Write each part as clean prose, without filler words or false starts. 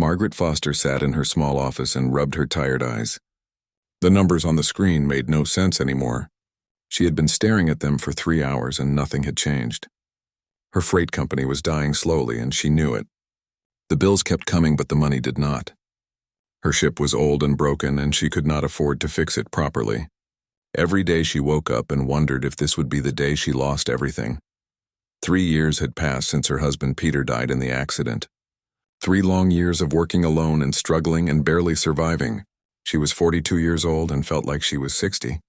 Margaret Foster sat in her small office and rubbed her tired eyes. The numbers on the screen made no sense anymore. She had been staring at them for 3 hours and nothing had changed. Her freight company was dying slowly and she knew it. The bills kept coming but the money did not. Her ship was old and broken and she could not afford to fix it properly. Every day she woke up and wondered if this would be the day she lost everything. 3 years had passed since her husband Peter died in the accident. 3 long years of working alone and struggling and barely surviving. She was 42 years old and felt like she was 60.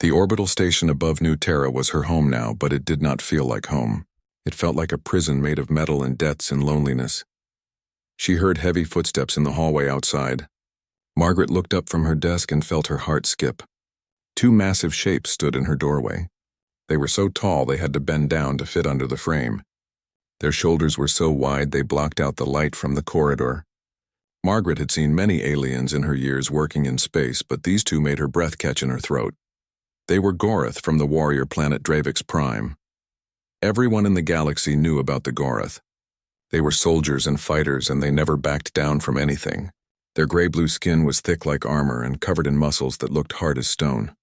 The orbital station above New Terra was her home now, but it did not feel like home. It felt like a prison made of metal and debts and loneliness. She heard heavy footsteps in the hallway outside. Margaret looked up from her desk and felt her heart skip. 2 massive shapes stood in her doorway. They were so tall they had to bend down to fit under the frame. Their shoulders were so wide they blocked out the light from the corridor. Margaret had seen many aliens in her years working in space, but these 2 made her breath catch in her throat. They were Gorath from the warrior planet Dravix Prime. Everyone in the galaxy knew about the Gorath. They were soldiers and fighters, and they never backed down from anything. Their gray-blue skin was thick like armor and covered in muscles that looked hard as stone.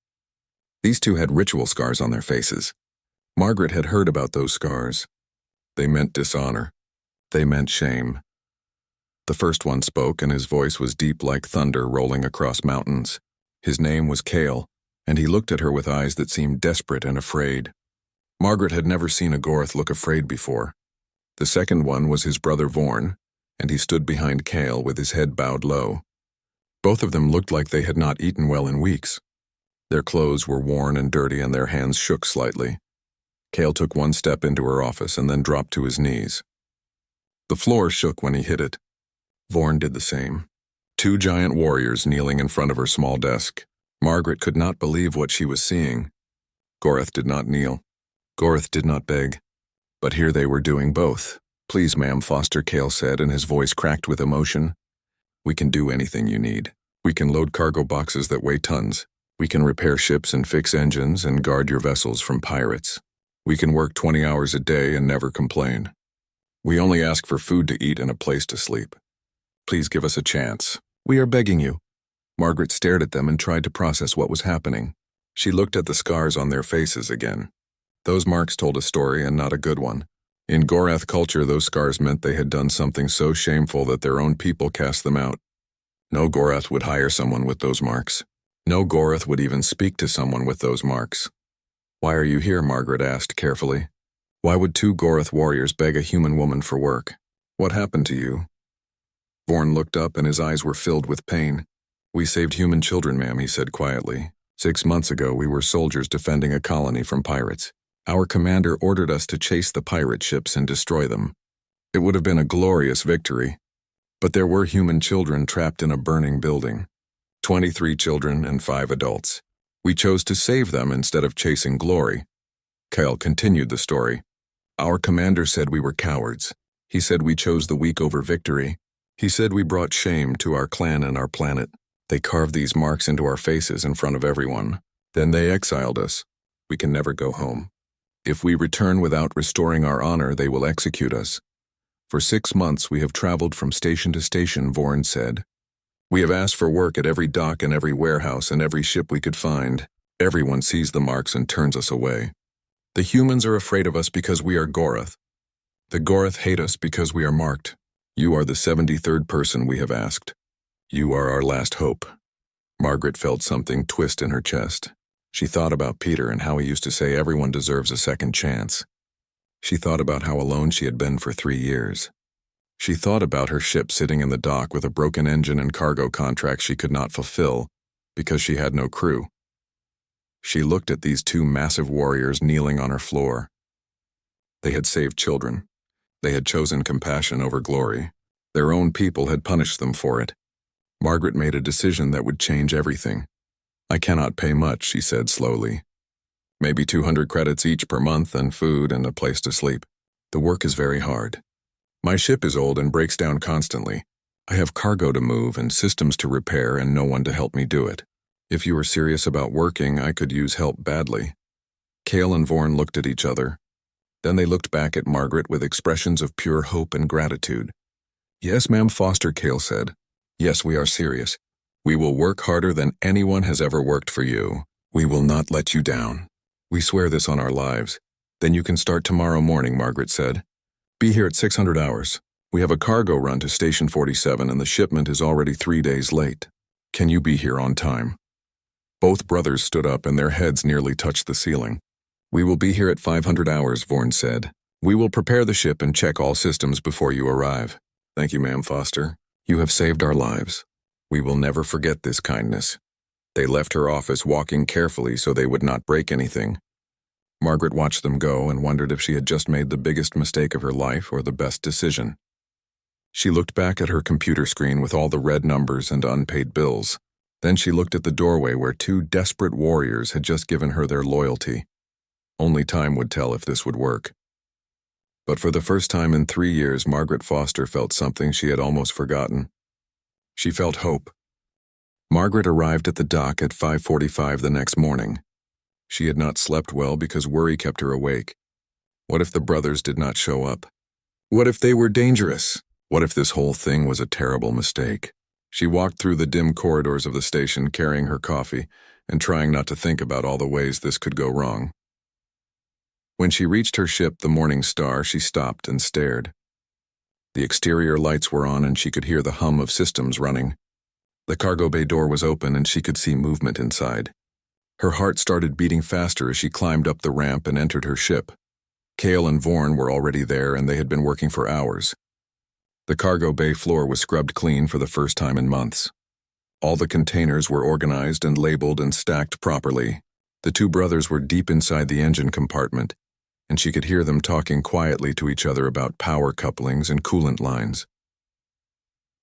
These 2 had ritual scars on their faces. Margaret had heard about those scars. They meant dishonor. They meant shame. The first one spoke, and his voice was deep like thunder rolling across mountains. His name was Kale, and he looked at her with eyes that seemed desperate and afraid. Margaret had never seen a Gorath look afraid before. The second one was his brother Vorn, and he stood behind Kale with his head bowed low. Both of them looked like they had not eaten well in weeks. Their clothes were worn and dirty, and their hands shook slightly. Kale took 1 step into her office and then dropped to his knees. The floor shook when he hit it. Vorn did the same. 2 giant warriors kneeling in front of her small desk. Margaret could not believe what she was seeing. Gorath did not kneel. Gorath did not beg. But here they were doing both. "Please, ma'am," Foster, Kale said, and his voice cracked with emotion. "We can do anything you need. We can load cargo boxes that weigh tons. We can repair ships and fix engines and guard your vessels from pirates. We can work 20 hours a day and never complain. We only ask for food to eat and a place to sleep. Please give us a chance. We are begging you." Margaret stared at them and tried to process what was happening. She looked at the scars on their faces again. Those marks told a story, and not a good one. In Gorath culture, those scars meant they had done something so shameful that their own people cast them out. No Gorath would hire someone with those marks. No Gorath would even speak to someone with those marks. "Why are you here?" Margaret asked carefully. "Why would 2 Gorath warriors beg a human woman for work? What happened to you?" Vorn looked up and his eyes were filled with pain. "We saved human children, ma'am," he said quietly. 6 months ago, we were soldiers defending a colony from pirates. Our commander ordered us to chase the pirate ships and destroy them. It would have been a glorious victory. But there were human children trapped in a burning building. 23 children and 5 adults. We chose to save them instead of chasing glory." Kale continued the story. "Our commander said we were cowards. He said we chose the weak over victory. He said we brought shame to our clan and our planet. They carved these marks into our faces in front of everyone. Then they exiled us. We can never go home. If we return without restoring our honor, they will execute us. For 6 months we have traveled from station to station," Vorn said. "We have asked for work at every dock and every warehouse and every ship we could find. Everyone sees the marks and turns us away. The humans are afraid of us because we are Gorath. The Gorath hate us because we are marked. You are the 73rd person we have asked. You are our last hope." Margaret felt something twist in her chest. She thought about Peter and how he used to say everyone deserves a second chance. She thought about how alone she had been for 3 years. She thought about her ship sitting in the dock with a broken engine and cargo contracts she could not fulfill because she had no crew. She looked at these 2 massive warriors kneeling on her floor. They had saved children. They had chosen compassion over glory. Their own people had punished them for it. Margaret made a decision that would change everything. "I cannot pay much," she said slowly. "Maybe 200 credits each per month and food and a place to sleep. The work is very hard. My ship is old and breaks down constantly. I have cargo to move and systems to repair and no one to help me do it. If you are serious about working, I could use help badly." Kale and Vorn looked at each other. Then they looked back at Margaret with expressions of pure hope and gratitude. Yes, ma'am, Foster, Cale said. Yes, we are serious. We will work harder than anyone has ever worked for you. We will not let you down. We swear this on our lives. Then you can start tomorrow morning, Margaret said. Be here at 600 hours. We have a cargo run to Station 47 and the shipment is already 3 days late. Can you be here on time? Both brothers stood up and their heads nearly touched the ceiling. We will be here at 500 hours, Vaughan said. We will prepare the ship and check all systems before you arrive. Thank you, ma'am, Foster. You have saved our lives. We will never forget this kindness. They left her office walking carefully so they would not break anything. Margaret watched them go and wondered if she had just made the biggest mistake of her life or the best decision. She looked back at her computer screen with all the red numbers and unpaid bills. Then she looked at the doorway where two desperate warriors had just given her their loyalty. Only time would tell if this would work. But for the first time in 3 years, Margaret Foster felt something she had almost forgotten. She felt hope. Margaret arrived at the dock at 5:45 the next morning. She had not slept well because worry kept her awake. What if the brothers did not show up? What if they were dangerous? What if this whole thing was a terrible mistake? She walked through the dim corridors of the station carrying her coffee and trying not to think about all the ways this could go wrong. When she reached her ship, the Morning Star, she stopped and stared. The exterior lights were on and she could hear the hum of systems running. The cargo bay door was open and she could see movement inside. Her heart started beating faster as she climbed up the ramp and entered her ship. Cale and Vaughan were already there and they had been working for hours. The cargo bay floor was scrubbed clean for the first time in months. All the containers were organized and labeled and stacked properly. The two brothers were deep inside the engine compartment, and she could hear them talking quietly to each other about power couplings and coolant lines.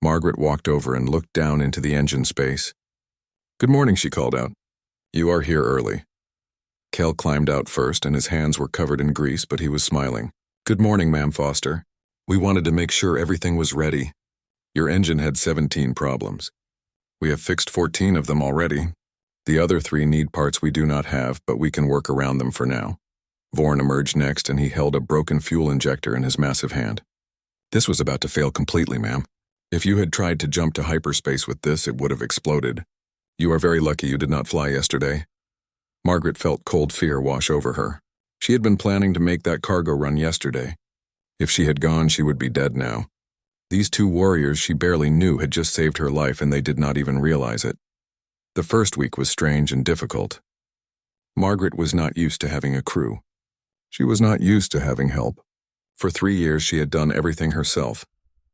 Margaret walked over and looked down into the engine space. "Good morning," she called out. "You are here early." Cale climbed out first and his hands were covered in grease, but he was smiling. "Good morning, ma'am Foster. We wanted to make sure everything was ready. Your engine had 17 problems. We have fixed 14 of them already. The other 3 need parts we do not have, but we can work around them for now." Vaughan emerged next and he held a broken fuel injector in his massive hand. "This was about to fail completely, ma'am. If you had tried to jump to hyperspace with this, it would have exploded. You are very lucky you did not fly yesterday." Margaret felt cold fear wash over her. She had been planning to make that cargo run yesterday. If she had gone, she would be dead now. These two warriors she barely knew had just saved her life and they did not even realize it. The first week was strange and difficult. Margaret was not used to having a crew. She was not used to having help. For 3 years she had done everything herself,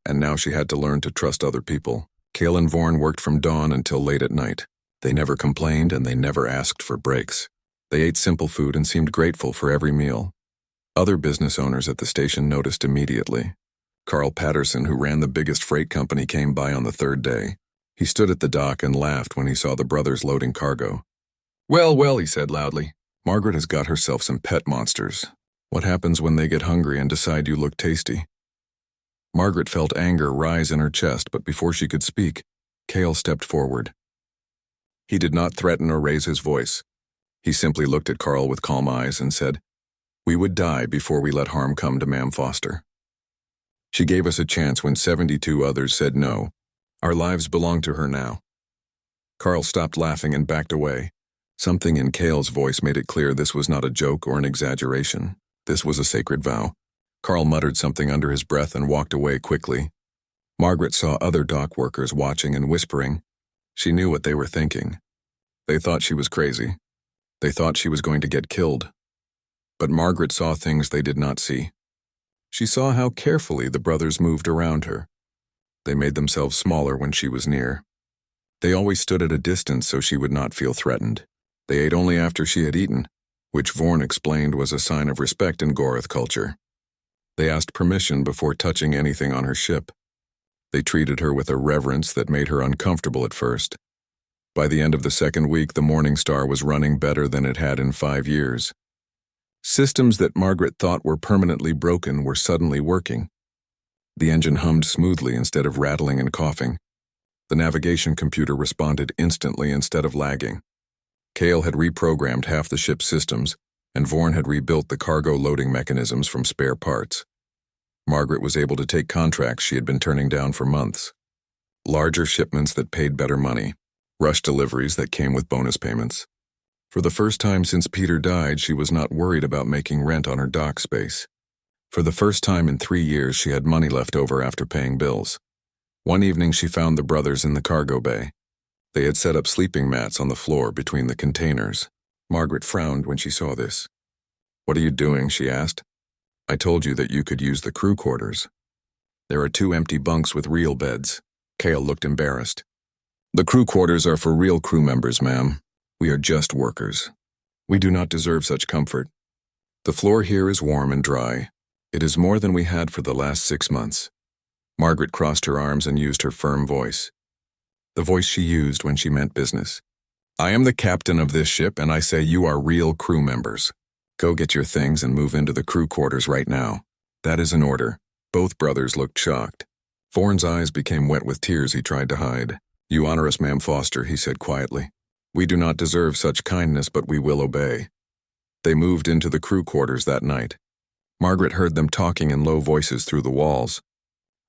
and now she had to learn to trust other people. Cale and Vaughan worked from dawn until late at night. They never complained and they never asked for breaks. They ate simple food and seemed grateful for every meal. Other business owners at the station noticed immediately. Carl Patterson, who ran the biggest freight company, came by on the 3rd day. He stood at the dock and laughed when he saw the brothers loading cargo. "Well, well," he said loudly. "Margaret has got herself some pet monsters. What happens when they get hungry and decide you look tasty?" Margaret felt anger rise in her chest, but before she could speak, Cale stepped forward. He did not threaten or raise his voice. He simply looked at Carl with calm eyes and said, "We would die before we let harm come to Ma'am Foster. She gave us a chance when 72 others said no. Our lives belong to her now." Carl stopped laughing and backed away. Something in Cale's voice made it clear this was not a joke or an exaggeration. This was a sacred vow. Carl muttered something under his breath and walked away quickly. Margaret saw other dock workers watching and whispering. She knew what they were thinking. They thought she was crazy. They thought she was going to get killed. But Margaret saw things they did not see. She saw how carefully the brothers moved around her. They made themselves smaller when she was near. They always stood at a distance so she would not feel threatened. They ate only after she had eaten, which Vaughan explained was a sign of respect in Goroth culture. They asked permission before touching anything on her ship. They treated her with a reverence that made her uncomfortable at first. By the end of the 2nd week, the Morning Star was running better than it had in 5 years. Systems that Margaret thought were permanently broken were suddenly working. The engine hummed smoothly instead of rattling and coughing. The navigation computer responded instantly instead of lagging. Cale had reprogrammed half the ship's systems, and Vaughan had rebuilt the cargo loading mechanisms from spare parts. Margaret was able to take contracts she had been turning down for months. Larger shipments that paid better money, rush deliveries that came with bonus payments. For the first time since Peter died, she was not worried about making rent on her dock space. For the first time in 3 years, she had money left over after paying bills. One evening, she found the brothers in the cargo bay. They had set up sleeping mats on the floor between the containers. Margaret frowned when she saw this. "What are you doing?" she asked. "I told you that you could use the crew quarters." "There are 2 empty bunks with real beds." Cale looked embarrassed. "The crew quarters are for real crew members, ma'am. We are just workers. We do not deserve such comfort. The floor here is warm and dry. It is more than we had for the last 6 months." Margaret crossed her arms and used her firm voice. The voice she used when she meant business. "I am the captain of this ship, and I say you are real crew members. Go get your things and move into the crew quarters right now. That is an order." Both brothers looked shocked. Vaughn's eyes became wet with tears he tried to hide. "You honor us, Ma'am Foster," he said quietly. "We do not deserve such kindness, but we will obey." They moved into the crew quarters that night. Margaret heard them talking in low voices through the walls.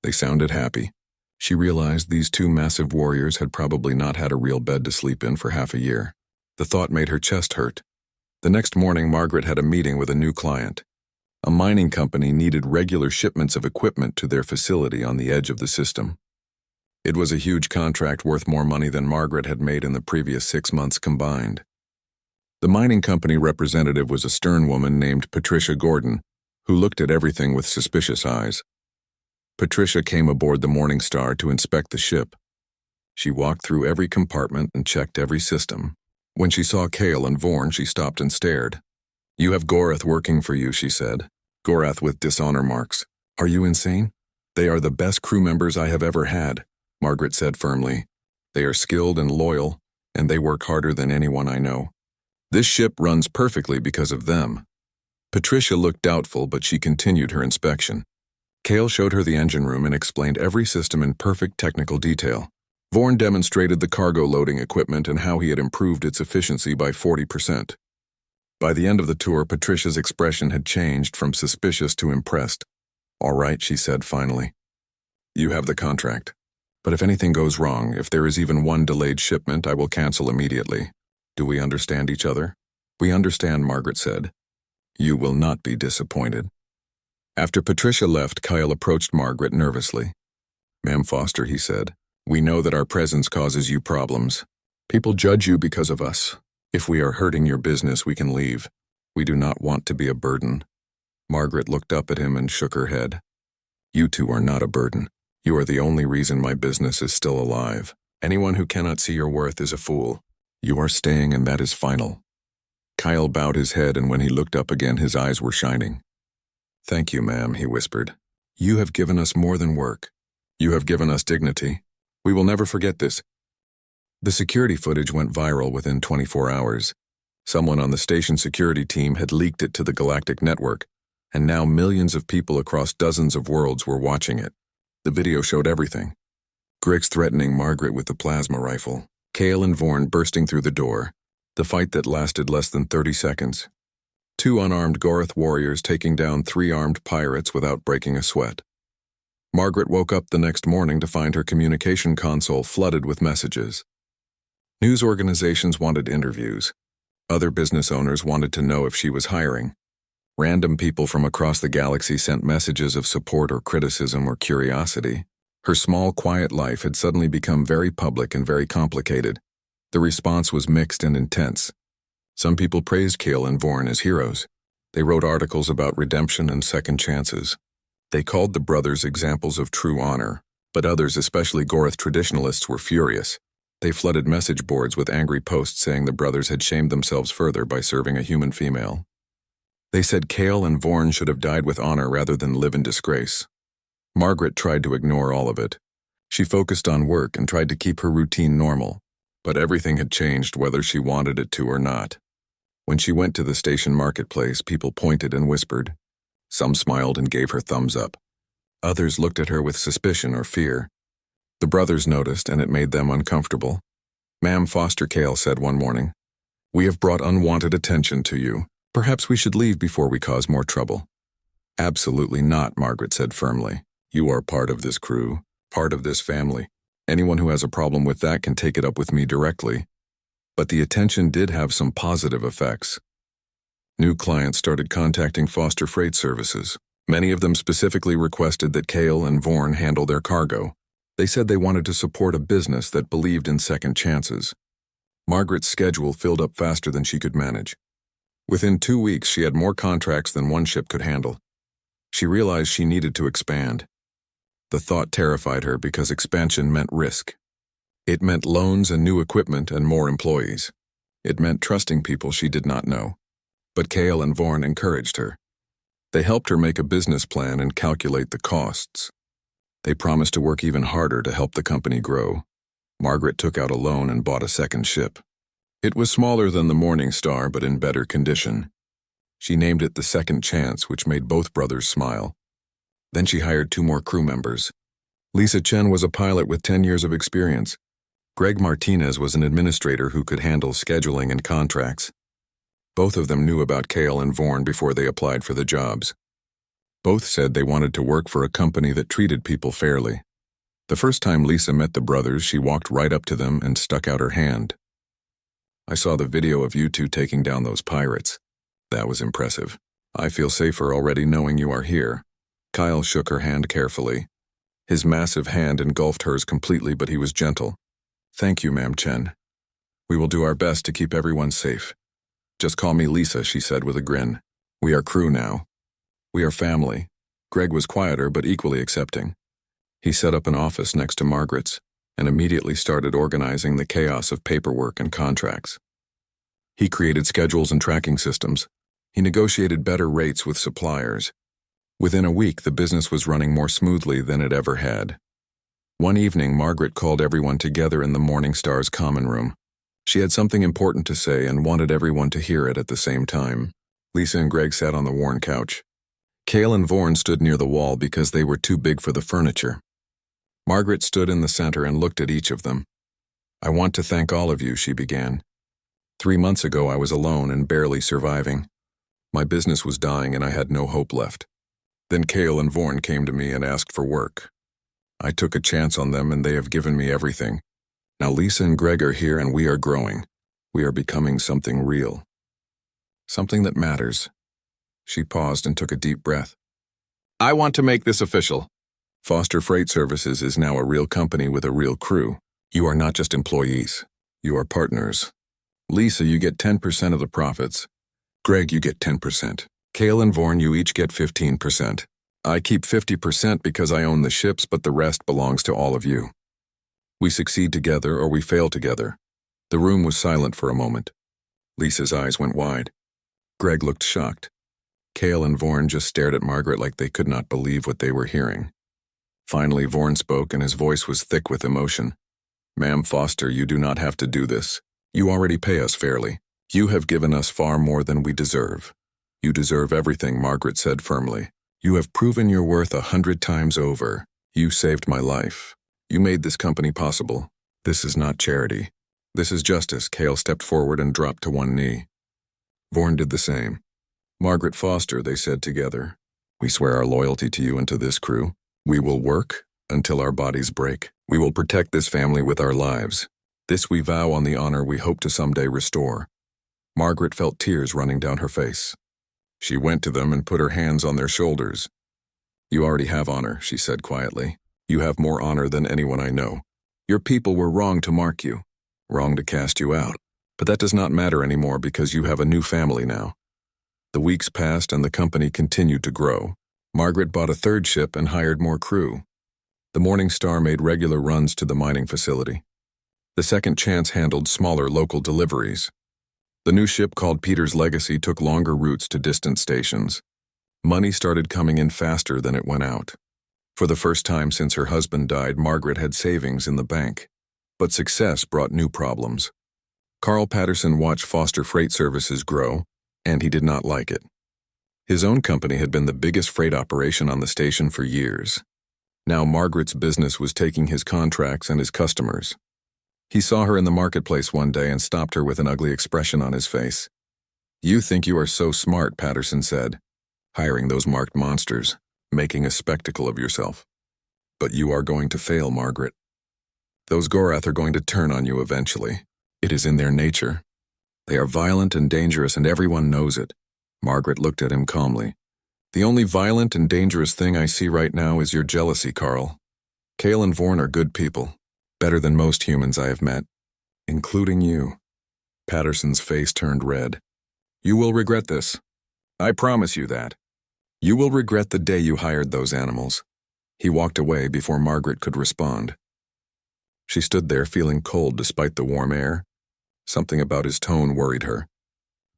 They sounded happy. She realized these 2 massive warriors had probably not had a real bed to sleep in for half a year. The thought made her chest hurt. The next morning, Margaret had a meeting with a new client. A mining company needed regular shipments of equipment to their facility on the edge of the system. It was a huge contract worth more money than Margaret had made in the previous 6 months combined. The mining company representative was a stern woman named Patricia Gordon, who looked at everything with suspicious eyes. Patricia came aboard the Morning Star to inspect the ship. She walked through every compartment and checked every system. When she saw Cale and Vaughn, she stopped and stared. "You have Gorath working for you," she said. "Gorath with dishonor marks. Are you insane?" "They are the best crew members I have ever had," Margaret said firmly. "They are skilled and loyal, and they work harder than anyone I know. This ship runs perfectly because of them." Patricia looked doubtful, but she continued her inspection. Cale showed her the engine room and explained every system in perfect technical detail. Vaughn demonstrated the cargo loading equipment and how he had improved its efficiency by 40%. By the end of the tour, Patricia's expression had changed from suspicious to impressed. "All right," she said finally. "You have the contract. But if anything goes wrong, if there is even one delayed shipment, I will cancel immediately. Do we understand each other?" "We understand," Margaret said. "You will not be disappointed." After Patricia left, Kyle approached Margaret nervously. "Ma'am Foster," he said, "we know that our presence causes you problems. People judge you because of us. If we are hurting your business, we can leave. We do not want to be a burden." Margaret looked up at him and shook her head. "You 2 are not a burden. You are the only reason my business is still alive. Anyone who cannot see your worth is a fool. You are staying, and that is final." Kyle bowed his head, and when he looked up again, his eyes were shining. "Thank you, ma'am," he whispered. "You have given us more than work. You have given us dignity. We will never forget this." The security footage went viral within 24 hours. Someone on the station security team had leaked it to the galactic network, and now millions of people across dozens of worlds were watching it. The video showed everything. Grix threatening Margaret with the plasma rifle. Cale and Vaughn bursting through the door. The fight that lasted less than 30 seconds. 2 unarmed Gorath warriors taking down 3 armed pirates without breaking a sweat. Margaret woke up the next morning to find her communication console flooded with messages. News organizations wanted interviews. Other business owners wanted to know if she was hiring. Random people from across the galaxy sent messages of support or criticism or curiosity. Her small, quiet life had suddenly become very public and very complicated. The response was mixed and intense. Some people praised Cale and Vaughn as heroes. They wrote articles about redemption and second chances. They called the brothers examples of true honor, but others, especially Gorath traditionalists, were furious. They flooded message boards with angry posts saying the brothers had shamed themselves further by serving a human female. They said Cale and Vaughn should have died with honor rather than live in disgrace. Margaret tried to ignore all of it. She focused on work and tried to keep her routine normal, but everything had changed whether she wanted it to or not. When she went to the station marketplace, people pointed and whispered. Some smiled and gave her thumbs up. Others looked at her with suspicion or fear. The brothers noticed, and it made them uncomfortable. "Ma'am Foster," Cale said one morning, "we have brought unwanted attention to you. Perhaps we should leave before we cause more trouble." Absolutely not, Margaret said firmly. You are part of this crew, part of this family. Anyone who has a problem with that can take it up with me directly. But the attention did have some positive effects. New clients started contacting Foster Freight Services. Many of them specifically requested that Cale and Vorn handle their cargo. They said they wanted to support a business that believed in second chances. Margaret's schedule filled up faster than she could manage. Within 2 weeks, she had more contracts than one ship could handle. She realized she needed to expand. The thought terrified her because expansion meant risk. It meant loans and new equipment and more employees. It meant trusting people she did not know. But Cale and Vorn encouraged her. They helped her make a business plan and calculate the costs. They promised to work even harder to help the company grow. Margaret took out a loan and bought a second ship. It was smaller than the Morning Star, but in better condition. She named it the Second Chance, which made both brothers smile. Then she hired 2 more crew members. Lisa Chen was a pilot with 10 years of experience. Greg Martinez was an administrator who could handle scheduling and contracts. Both of them knew about Cale and Vorn before they applied for the jobs. Both said they wanted to work for a company that treated people fairly. The first time Lisa met the brothers, she walked right up to them and stuck out her hand. I saw the video of you two taking down those pirates. That was impressive. I feel safer already knowing you are here. Kyle shook her hand carefully. His massive hand engulfed hers completely, but he was gentle. Thank you, Ma'am Chen. We will do our best to keep everyone safe. Just call me Lisa, she said with a grin. We are crew now. We are family. Greg was quieter but equally accepting. He set up an office next to Margaret's and immediately started organizing the chaos of paperwork and contracts. He created schedules and tracking systems. He negotiated better rates with suppliers. Within a week, the business was running more smoothly than it ever had. One evening, Margaret called everyone together in the Morning Star's common room. She had something important to say and wanted everyone to hear it at the same time. Lisa and Greg sat on the worn couch. Cale and Vorn stood near the wall because they were too big for the furniture. Margaret stood in the center and looked at each of them. I want to thank all of you, she began. 3 months ago, I was alone and barely surviving. My business was dying and I had no hope left. Then Cale and Vorn came to me and asked for work. I took a chance on them and they have given me everything. Now Lisa and Greg are here and we are growing. We are becoming something real. Something that matters. She paused and took a deep breath. I want to make this official. Foster Freight Services is now a real company with a real crew. You are not just employees. You are partners. Lisa, you get 10% of the profits. Greg, you get 10%. Cale and Vorn, you each get 15%. I keep 50% because I own the ships, but the rest belongs to all of you. We succeed together or we fail together. The room was silent for a moment. Lisa's eyes went wide. Greg looked shocked. Cale and Vorn just stared at Margaret like they could not believe what they were hearing. Finally, Vorn spoke and his voice was thick with emotion. Ma'am Foster, you do not have to do this. You already pay us fairly. You have given us far more than we deserve. You deserve everything, Margaret said firmly. You have proven your worth 100 times over. You saved my life. You made this company possible. This is not charity. This is justice. Cale stepped forward and dropped to one knee. Vorn did the same. Margaret Foster, they said together. We swear our loyalty to you and to this crew. We will work until our bodies break. We will protect this family with our lives. This we vow on the honor we hope to someday restore. Margaret felt tears running down her face. She went to them and put her hands on their shoulders. You already have honor, she said quietly. You have more honor than anyone I know. Your people were wrong to mark you, wrong to cast you out. But that does not matter anymore because you have a new family now. The weeks passed and the company continued to grow. Margaret bought a third ship and hired more crew. The Morning Star made regular runs to the mining facility. The Second Chance handled smaller local deliveries. The new ship called Peter's Legacy took longer routes to distant stations. Money started coming in faster than it went out. For the first time since her husband died, Margaret had savings in the bank. But success brought new problems. Carl Patterson watched Foster Freight Services grow, and he did not like it. His own company had been the biggest freight operation on the station for years. Now Margaret's business was taking his contracts and his customers. He saw her in the marketplace one day and stopped her with an ugly expression on his face. You think you are so smart, Patterson said. hiring those marked monsters, making a spectacle of yourself. But you are going to fail, Margaret. Those Gorath are going to turn on you eventually. It is in their nature. They are violent and dangerous, and everyone knows it. Margaret looked at him calmly. The only violent and dangerous thing I see right now is your jealousy, Carl. Cale and Vorn are good people, better than most humans I have met, including you. Patterson's face turned red. You will regret this. I promise you that. You will regret the day you hired those animals. He walked away before Margaret could respond. She stood there feeling cold despite the warm air. Something about his tone worried her.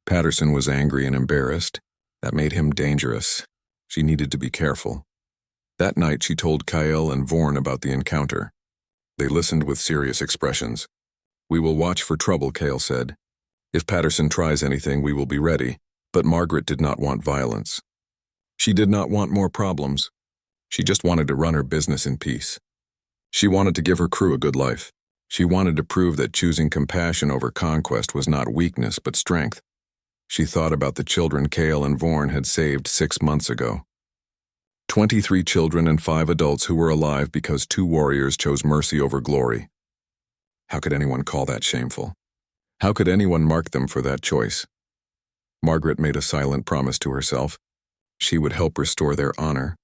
Patterson was angry and embarrassed. That made him dangerous. She needed to be careful. That night she told Kyle and Vorn about the encounter. They listened with serious expressions. We will watch for trouble, Kale said. If Patterson tries anything, we will be ready. But Margaret did not want violence. She did not want more problems. She just wanted to run her business in peace. She wanted to give her crew a good life. She wanted to prove that choosing compassion over conquest was not weakness but strength. She thought about the children Kale and Vorn had saved 6 months ago. 23 children and 5 adults who were alive because 2 warriors chose mercy over glory. How could anyone call that shameful? How could anyone mark them for that choice? Margaret made a silent promise to herself. She would help restore their honor,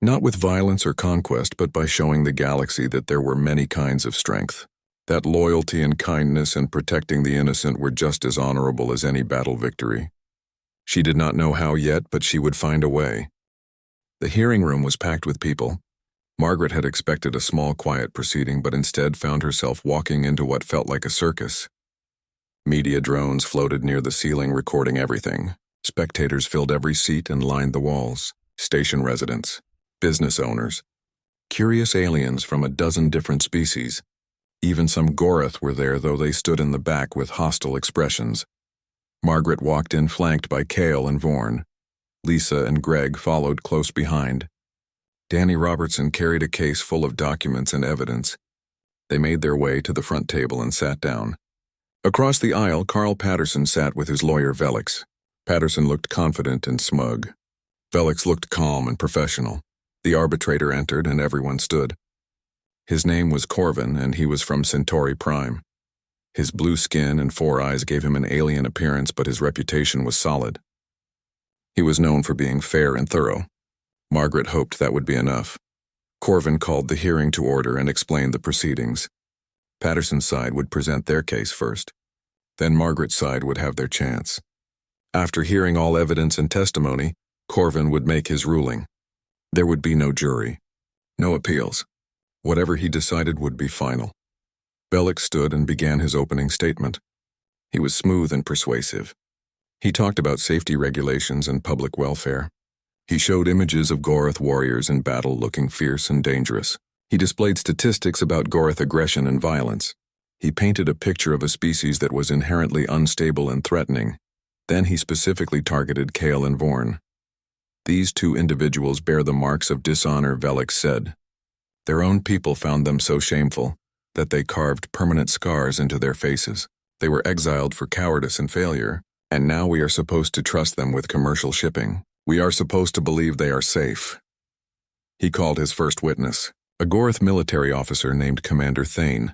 not with violence or conquest, but by showing the galaxy that there were many kinds of strength, that loyalty and kindness and protecting the innocent were just as honorable as any battle victory. She did not know how yet, but she would find a way. The hearing room was packed with people. Margaret had expected a small, quiet proceeding, but instead found herself walking into what felt like a circus. Media drones floated near the ceiling, recording everything. Spectators filled every seat and lined the walls. Station residents, business owners, curious aliens from a dozen different species. Even some Gorath were there, though they stood in the back with hostile expressions. Margaret walked in flanked by Cale and Vorn. Lisa and Greg followed close behind. Danny Robertson carried a case full of documents and evidence. They made their way to the front table and sat down. Across the aisle, Carl Patterson sat with his lawyer Velix. Patterson looked confident and smug. Velix looked calm and professional. The arbitrator entered and everyone stood. His name was Corvin, and he was from Centauri Prime. His blue skin and 4 eyes gave him an alien appearance, but his reputation was solid. He was known for being fair and thorough. Margaret hoped that would be enough. Corvin called the hearing to order and explained the proceedings. Patterson's side would present their case first. Then Margaret's side would have their chance. After hearing all evidence and testimony, Corvin would make his ruling. There would be no jury, no appeals. Whatever he decided would be final. Bellick stood and began his opening statement. He was smooth and persuasive. He talked about safety regulations and public welfare. He showed images of Gorath warriors in battle looking fierce and dangerous. He displayed statistics about Gorath aggression and violence. He painted a picture of a species that was inherently unstable and threatening. Then he specifically targeted Cale and Vorn. These 2 individuals bear the marks of dishonor, Velix said. Their own people found them so shameful that they carved permanent scars into their faces. They were exiled for cowardice and failure, and now we are supposed to trust them with commercial shipping. We are supposed to believe they are safe. He called his first witness, a Gorath military officer named Commander Thane.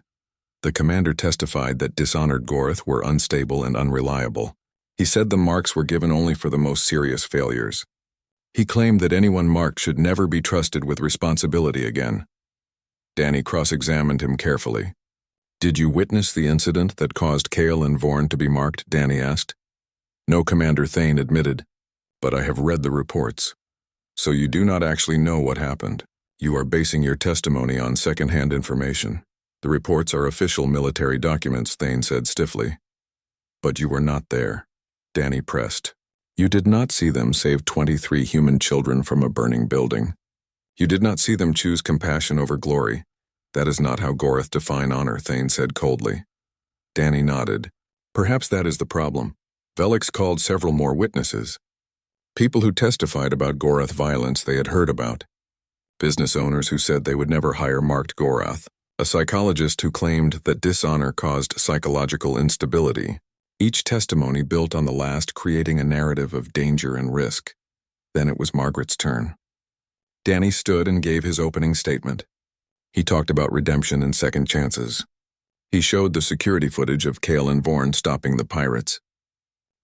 The commander testified that dishonored Gorath were unstable and unreliable. He said the marks were given only for the most serious failures. He claimed that anyone marked should never be trusted with responsibility again. Danny cross-examined him carefully. Did you witness the incident that caused Cale and Vorn to be marked? Danny asked. No, Commander Thane admitted. But I have read the reports. So you do not actually know what happened. You are basing your testimony on second-hand information. The reports are official military documents, Thane said stiffly. But you were not there. Danny pressed. You did not see them save 23 human children from a burning building. You did not see them choose compassion over glory. That is not how Gorath define honor, Thane said coldly. Danny nodded. Perhaps that is the problem. Velix called several more witnesses. People who testified about Gorath violence they had heard about. Business owners who said they would never hire marked Gorath. A psychologist who claimed that dishonor caused psychological instability. Each testimony built on the last, creating a narrative of danger and risk. Then it was Margaret's turn. Danny stood and gave his opening statement. He talked about redemption and second chances. He showed the security footage of Cale and Vaughan stopping the pirates.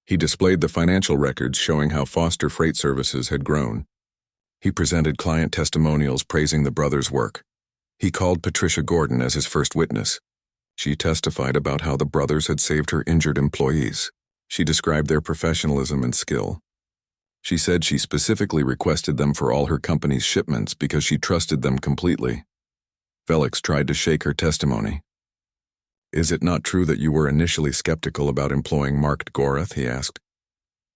He displayed the financial records showing how Foster Freight Services had grown. He presented client testimonials praising the brothers' work. He called Patricia Gordon as his first witness. She testified about how the brothers had saved her injured employees. She described their professionalism and skill. She said she specifically requested them for all her company's shipments because she trusted them completely. Felix tried to shake her testimony. "Is it not true that you were initially skeptical about employing Mark Gorath?" he asked.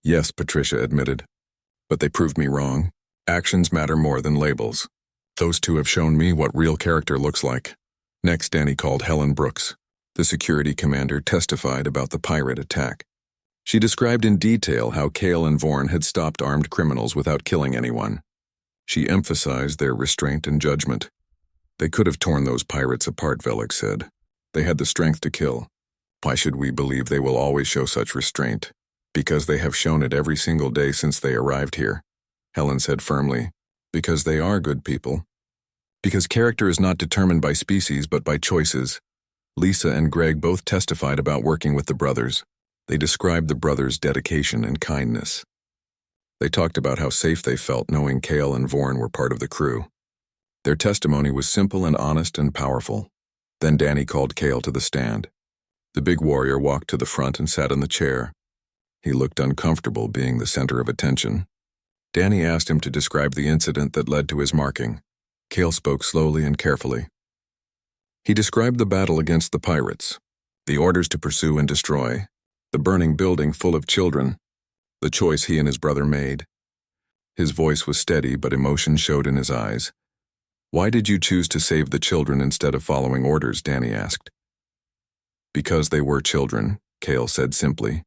"Yes," Patricia admitted. "But they proved me wrong. Actions matter more than labels. Those two have shown me what real character looks like." Next, Danny called Helen Brooks. The security commander testified about the pirate attack. She described in detail how Cale and Vaughan had stopped armed criminals without killing anyone. She emphasized their restraint and judgment. "They could have torn those pirates apart," Felix said. "They had the strength to kill. Why should we believe they will always show such restraint? Because they have shown it every single day since they arrived here," Helen said firmly. "Because they are good people. Because character is not determined by species but by choices." Lisa and Greg both testified about working with the brothers. They described the brothers' dedication and kindness. They talked about how safe they felt knowing Cale and Vaughan were part of the crew. Their testimony was simple and honest and powerful. Then Danny called Cale to the stand. The big warrior walked to the front and sat in the chair. He looked uncomfortable being the center of attention. Danny asked him to describe the incident that led to his marking. Cale spoke slowly and carefully. He described the battle against the pirates, the orders to pursue and destroy, the burning building full of children, the choice he and his brother made. His voice was steady, but emotion showed in his eyes. "Why did you choose to save the children instead of following orders?" Danny asked. "Because they were children," Cale said simply.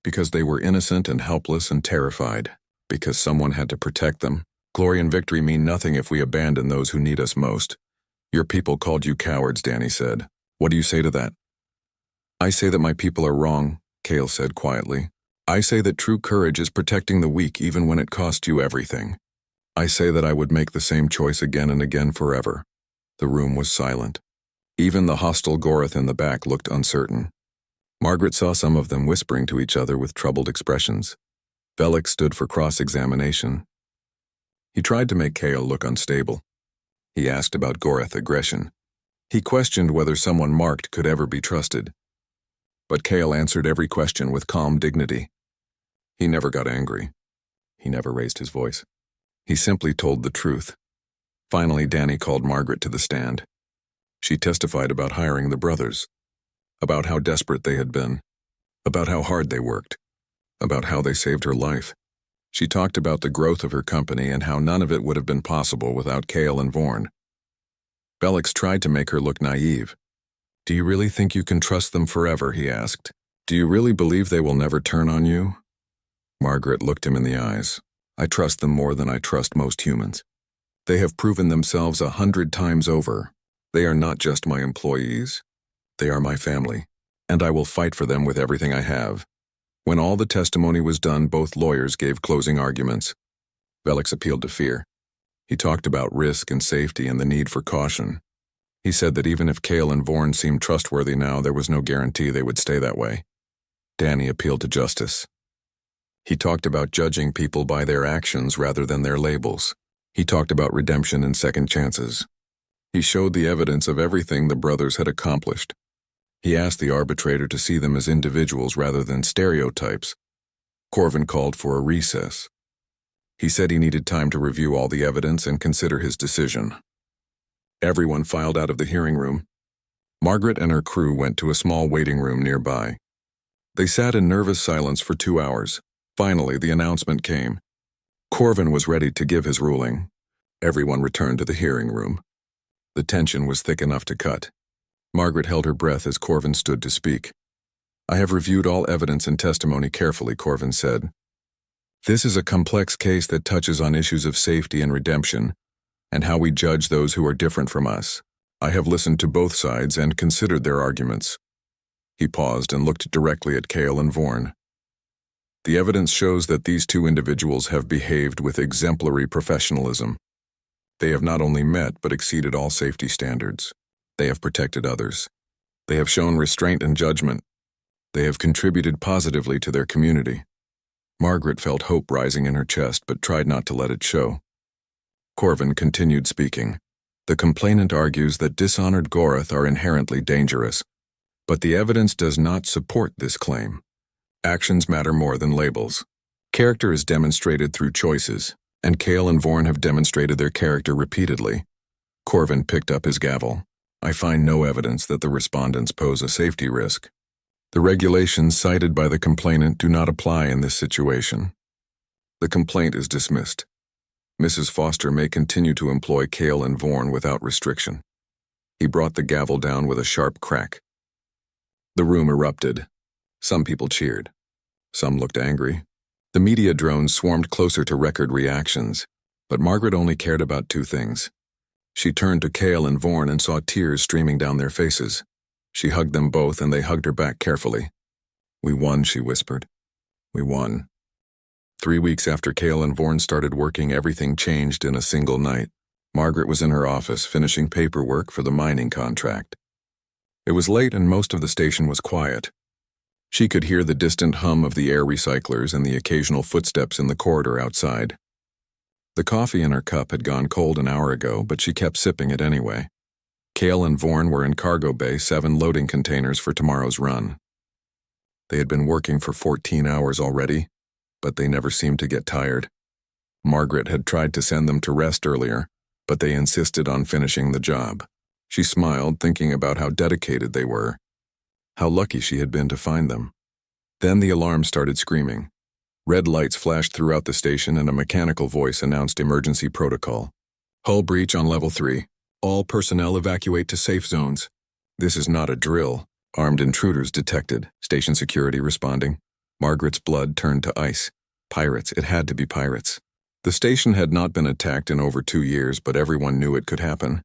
"Because they were innocent and helpless and terrified. Because someone had to protect them. Glory and victory mean nothing if we abandon those who need us most." "Your people called you cowards," Danny said. "What do you say to that?" "I say that my people are wrong," Cale said quietly. "I say that true courage is protecting the weak even when it costs you everything. I say that I would make the same choice again and again forever." The room was silent. Even the hostile Gorath in the back looked uncertain. Margaret saw some of them whispering to each other with troubled expressions. Felix stood for cross-examination. He tried to make Cale look unstable. He asked about Gorath aggression. He questioned whether someone marked could ever be trusted. But Cale answered every question with calm dignity. He never got angry. He never raised his voice. He simply told the truth. Finally, Danny called Margaret to the stand. She testified about hiring the brothers, about how desperate they had been, about how hard they worked, about how they saved her life. She talked about the growth of her company and how none of it would have been possible without Cale and Vaughan. Felix tried to make her look naive. "Do you really think you can trust them forever?" he asked. "Do you really believe they will never turn on you?" Margaret looked him in the eyes. "I trust them more than I trust most humans. They have proven themselves 100 times over. They are not just my employees. They are my family, and I will fight for them with everything I have." When all the testimony was done, both lawyers gave closing arguments. Felix appealed to fear. He talked about risk and safety and the need for caution. He said that even if Cale and Vaughan seemed trustworthy now, there was no guarantee they would stay that way. Danny appealed to justice. He talked about judging people by their actions rather than their labels. He talked about redemption and second chances. He showed the evidence of everything the brothers had accomplished. He asked the arbitrator to see them as individuals rather than stereotypes. Corvin called for a recess. He said he needed time to review all the evidence and consider his decision. Everyone filed out of the hearing room. Margaret and her crew went to a small waiting room nearby. They sat in nervous silence for 2 hours. Finally, the announcement came. Corvin was ready to give his ruling. Everyone returned to the hearing room. The tension was thick enough to cut. Margaret held her breath as Corvin stood to speak. "I have reviewed all evidence and testimony carefully," Corvin said. "This is a complex case that touches on issues of safety and redemption, and how we judge those who are different from us. I have listened to both sides and considered their arguments." He paused and looked directly at Cale and Vaughan. The evidence shows that these two individuals have behaved with exemplary professionalism. They have not only met but exceeded all safety standards. They have protected others. They have shown restraint and judgment. They have contributed positively to their community. Margaret felt hope rising in her chest but tried not to let it show. Corvin continued speaking. The complainant argues that dishonored Gorath are inherently dangerous, but the evidence does not support this claim. Actions matter more than labels. Character is demonstrated through choices, and Kale and Vorn have demonstrated their character repeatedly. Corvin picked up his gavel. I find no evidence that the respondents pose a safety risk. The regulations cited by the complainant do not apply in this situation. The complaint is dismissed. Mrs. Foster may continue to employ Kale and Vorn without restriction. He brought the gavel down with a sharp crack. The room erupted. Some people cheered. Some looked angry. The media drones swarmed closer to record reactions, but Margaret only cared about two things. She turned to Kale and Vorn and saw tears streaming down their faces. She hugged them both and they hugged her back carefully. We won, she whispered. We won. 3 weeks after Kale and Vorn started working, everything changed in a single night. Margaret was in her office finishing paperwork for the mining contract. It was late and most of the station was quiet. She could hear the distant hum of the air recyclers and the occasional footsteps in the corridor outside. The coffee in her cup had gone cold an hour ago, but she kept sipping it anyway. Kale and Vorn were in cargo bay 7 loading containers for tomorrow's run. They had been working for 14 hours already, but they never seemed to get tired. Margaret had tried to send them to rest earlier, but they insisted on finishing the job. She smiled, thinking about how dedicated they were, how lucky she had been to find them. Then the alarm started screaming. Red lights flashed throughout the station and a mechanical voice announced emergency protocol. Hull breach on level 3. All personnel evacuate to safe zones. This is not a drill. Armed intruders detected. Station security responding. Margaret's blood turned to ice. Pirates. It had to be pirates. The station had not been attacked in over 2 years, but everyone knew it could happen.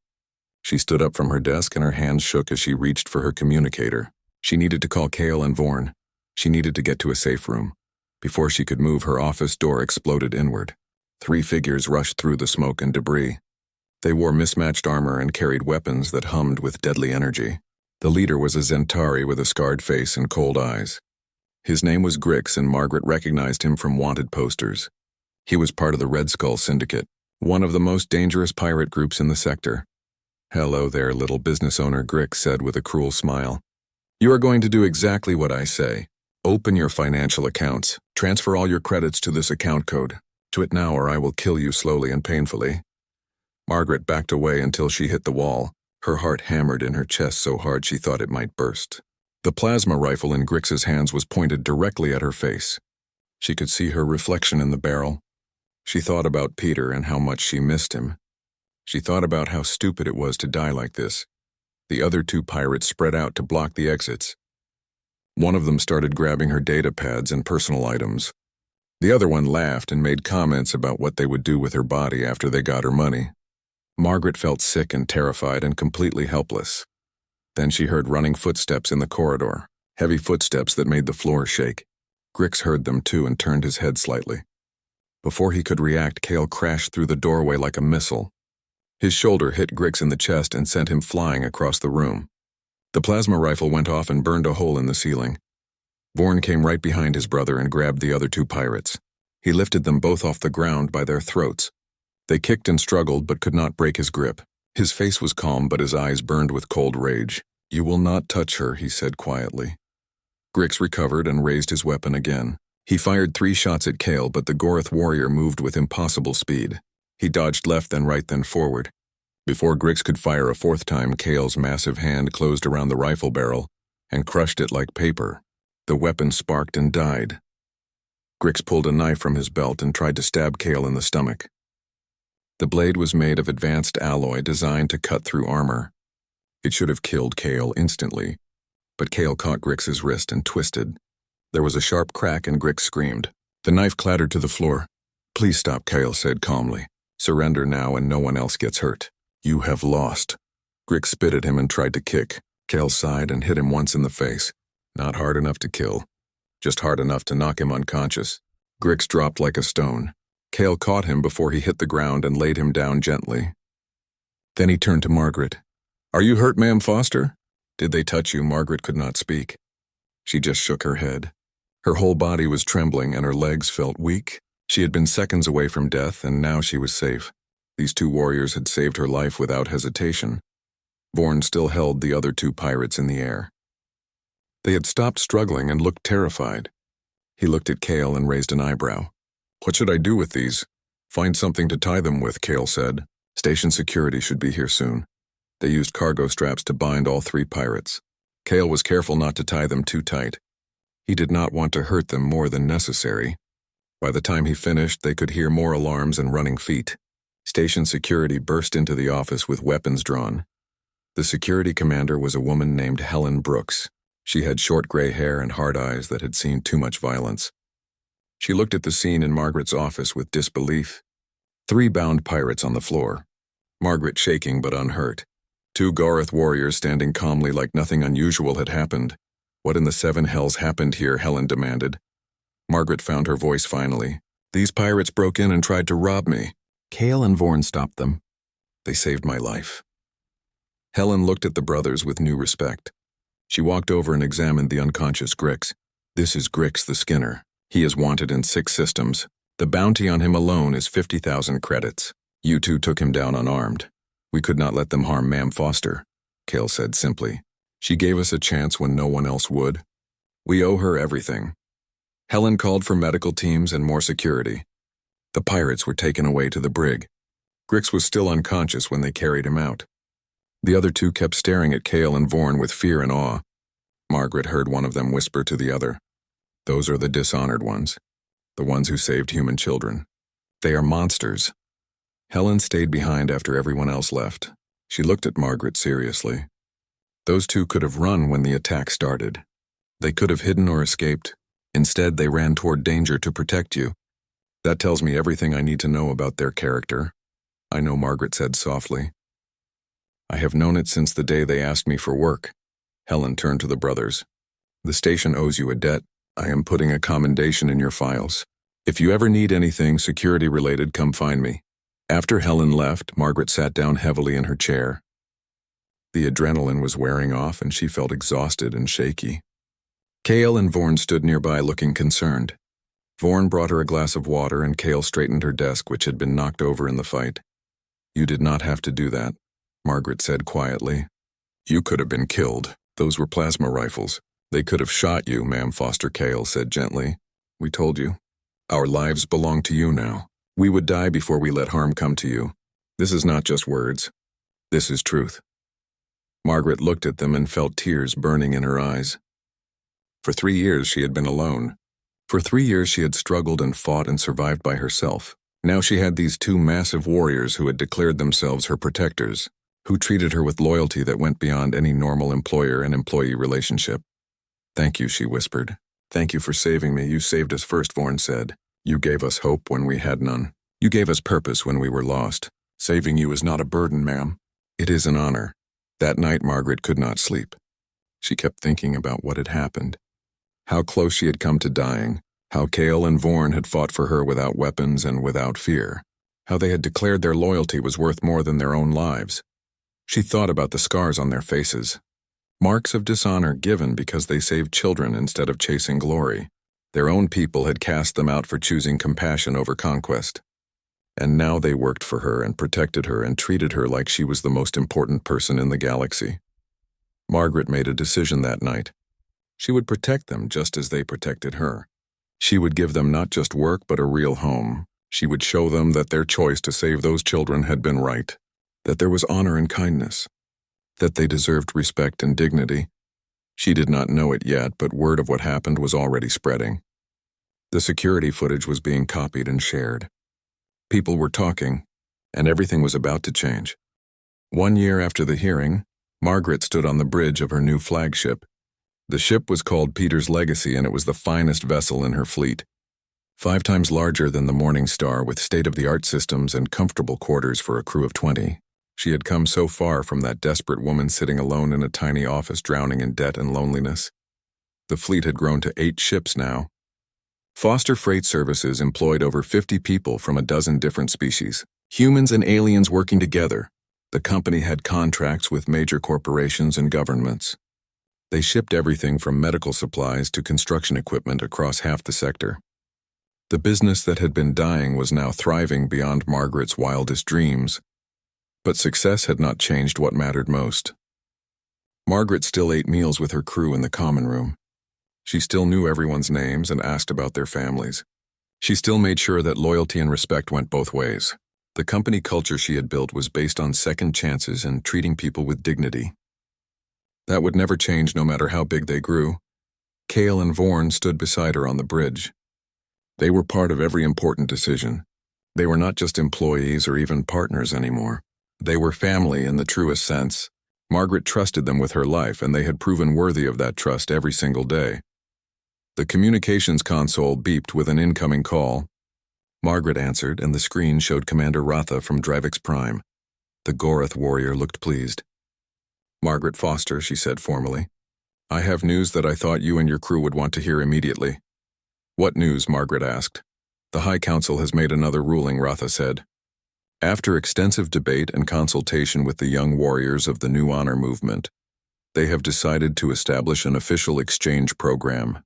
She stood up from her desk and her hands shook as she reached for her communicator. She needed to call Kale and Vorn. She needed to get to a safe room. Before she could move, her office door exploded inward. 3 figures rushed through the smoke and debris. They wore mismatched armor and carried weapons that hummed with deadly energy. The leader was a Zentari with a scarred face and cold eyes. His name was Grix, and Margaret recognized him from wanted posters. He was part of the Red Skull Syndicate, one of the most dangerous pirate groups in the sector. Hello there, little business owner, Grix said with a cruel smile. You are going to do exactly what I say. Open your financial accounts. Transfer all your credits to this account code. Do it now or I will kill you slowly and painfully. Margaret backed away until she hit the wall. Her heart hammered in her chest so hard she thought it might burst. The plasma rifle in Grix's hands was pointed directly at her face. She could see her reflection in the barrel. She thought about Peter and how much she missed him. She thought about how stupid it was to die like this. The other 2 pirates spread out to block the exits. One of them started grabbing her data pads and personal items. The other one laughed and made comments about what they would do with her body after they got her money. Margaret felt sick and terrified and completely helpless. Then she heard running footsteps in the corridor, heavy footsteps that made the floor shake. Grix heard them too and turned his head slightly. Before he could react, Kale crashed through the doorway like a missile. His shoulder hit Grix in the chest and sent him flying across the room. The plasma rifle went off and burned a hole in the ceiling. Vorn came right behind his brother and grabbed the other 2 pirates. He lifted them both off the ground by their throats. They kicked and struggled but could not break his grip. His face was calm but his eyes burned with cold rage. You will not touch her, he said quietly. Grix recovered and raised his weapon again. He fired 3 shots at Kale, but the Gorath warrior moved with impossible speed. He dodged left, then right, then forward. Before Grix could fire a 4th time, Kale's massive hand closed around the rifle barrel and crushed it like paper. The weapon sparked and died. Grix pulled a knife from his belt and tried to stab Kale in the stomach. The blade was made of advanced alloy designed to cut through armor. It should have killed Kale instantly, but Kale caught Grix's wrist and twisted. There was a sharp crack and Grix screamed. The knife clattered to the floor. Please stop, Kale said calmly. Surrender now and no one else gets hurt. You have lost. Grix spit at him and tried to kick. Kale sighed and hit him once in the face. Not hard enough to kill. just hard enough to knock him unconscious. Grix dropped like a stone. Cale caught him before he hit the ground and laid him down gently. Then he turned to Margaret. "Are you hurt, Ma'am Foster?" "Did they touch you?" Margaret could not speak. She just shook her head. Her whole body was trembling and her legs felt weak. She had been seconds away from death, and now she was safe. These two warriors had saved her life without hesitation. Vorn still held the other two pirates in the air. They had stopped struggling and looked terrified. He looked at Cale and raised an eyebrow. "What should I do with these?" "Find something to tie them with," Cale said. "Station security should be here soon." They used cargo straps to bind all three pirates. Cale was careful not to tie them too tight. He did not want to hurt them more than necessary. By the time he finished, they could hear more alarms and running feet. Station security burst into the office with weapons drawn. The security commander was a woman named Helen Brooks. She had short gray hair and hard eyes that had seen too much violence. She looked at the scene in Margaret's office with disbelief. 3 bound pirates on the floor. Margaret shaking but unhurt. 2 Gareth warriors standing calmly like nothing unusual had happened. "What in the 7 hells happened here?" Helen demanded. Margaret found her voice finally. "These pirates broke in and tried to rob me." Cale and Vorn stopped them. "They saved my life." Helen looked at the brothers with new respect. She walked over and examined the unconscious Grix. "This is Grix the Skinner. He is wanted in 6 systems. The bounty on him alone is 50,000 credits. You two took him down unarmed. We could not let them harm Ma'am Foster," Cale said simply. "She gave us a chance when no one else would. We owe her everything." Helen called for medical teams and more security. The pirates were taken away to the brig. Grix was still unconscious when they carried him out. The other 2 kept staring at Cale and Vorn with fear and awe. Margaret heard one of them whisper to the other, "Those are the dishonored ones, the ones who saved human children. They are monsters." Helen stayed behind after everyone else left. She looked at Margaret seriously. "Those 2 could have run when the attack started. They could have hidden or escaped. Instead, they ran toward danger to protect you. That tells me everything I need to know about their character." "I know," Margaret said softly. "I have known it since the day they asked me for work." Helen turned to the brothers. "The station owes you a debt. I am putting a commendation in your files. If you ever need anything security-related, come find me." After Helen left, Margaret sat down heavily in her chair. The adrenaline was wearing off and she felt exhausted and shaky. Cale and Vorn stood nearby looking concerned. Vorn brought her a glass of water and Cale straightened her desk, which had been knocked over in the fight. "You did not have to do that," Margaret said quietly. "You could have been killed. Those were plasma rifles. They could have shot you," Ma'am Foster, Cale said gently. "We told you. Our lives belong to you now. We would die before we let harm come to you. This is not just words. This is truth." Margaret looked at them and felt tears burning in her eyes. For 3 years she had been alone. For 3 years she had struggled and fought and survived by herself. Now she had these 2 massive warriors who had declared themselves her protectors, who treated her with loyalty that went beyond any normal employer and employee relationship. "Thank you," she whispered. "Thank you for saving me. You saved us first," Vorn said. "You gave us hope when we had none. You gave us purpose when we were lost. Saving you is not a burden, ma'am. It is an honor." That night Margaret could not sleep. She kept thinking about what had happened. How close she had come to dying. How Cale and Vorn had fought for her without weapons and without fear. How they had declared their loyalty was worth more than their own lives. She thought about the scars on their faces. Marks of dishonor given because they saved children instead of chasing glory. Their own people had cast them out for choosing compassion over conquest. And now they worked for her and protected her and treated her like she was the most important person in the galaxy. Margaret made a decision that night. She would protect them just as they protected her. She would give them not just work but a real home. She would show them that their choice to save those children had been right, that there was honor and kindness, that they deserved respect and dignity. She did not know it yet, but word of what happened was already spreading. The security footage was being copied and shared. People were talking, and everything was about to change. 1 year after the hearing, Margaret stood on the bridge of her new flagship. The ship was called Peter's Legacy, and it was the finest vessel in her fleet. 5 times larger than the Morning Star, with state-of-the-art systems and comfortable quarters for a crew of 20. She had come so far from that desperate woman sitting alone in a tiny office drowning in debt and loneliness. The fleet had grown to 8 ships now. Foster Freight Services employed over 50 people from a dozen different species, humans and aliens working together. The company had contracts with major corporations and governments. They shipped everything from medical supplies to construction equipment across half the sector. The business that had been dying was now thriving beyond Margaret's wildest dreams. But success had not changed what mattered most. Margaret still ate meals with her crew in the common room. She still knew everyone's names and asked about their families. She still made sure that loyalty and respect went both ways. The company culture she had built was based on second chances and treating people with dignity. That would never change no matter how big they grew. Cale and Vorn stood beside her on the bridge. They were part of every important decision. They were not just employees or even partners anymore. They were family in the truest sense. Margaret trusted them with her life, and they had proven worthy of that trust every single day. The communications console beeped with an incoming call. Margaret answered, and the screen showed Commander Ratha from Dravix Prime. The Gorath warrior looked pleased. "Margaret Foster," she said formally. "I have news that I thought you and your crew would want to hear immediately." "What news?" Margaret asked. "The High Council has made another ruling," Ratha said. After extensive debate and consultation with the young warriors of the New Honor movement, they have decided to establish an official exchange program.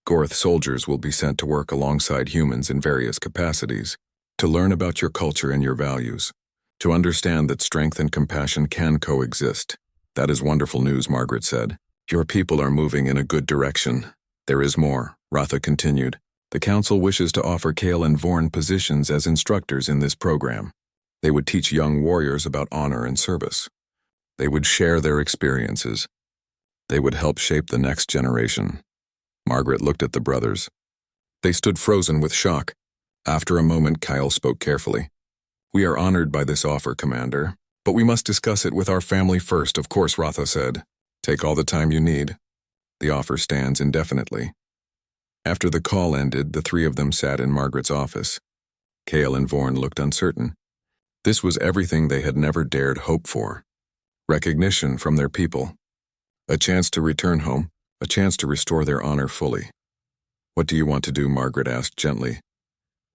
Gorath soldiers will be sent to work alongside humans in various capacities, to learn about your culture and your values, to understand that strength and compassion can coexist. "That is wonderful news," Margaret said. "Your people are moving in a good direction." "There is more," Ratha continued. "The Council wishes to offer Cale and Vorn positions as instructors in this program. They would teach young warriors about honor and service. They would share their experiences. They would help shape the next generation." Margaret looked at the brothers. They stood frozen with shock. After a moment, Kyle spoke carefully. "We are honored by this offer, Commander, but we must discuss it with our family first, of course," Ratha said. "Take all the time you need. The offer stands indefinitely." After the call ended, the three of them sat in Margaret's office. Cale and Vorn looked uncertain. This was everything they had never dared hope for. Recognition from their people. A chance to return home, a chance to restore their honor fully. "What do you want to do?" Margaret asked gently.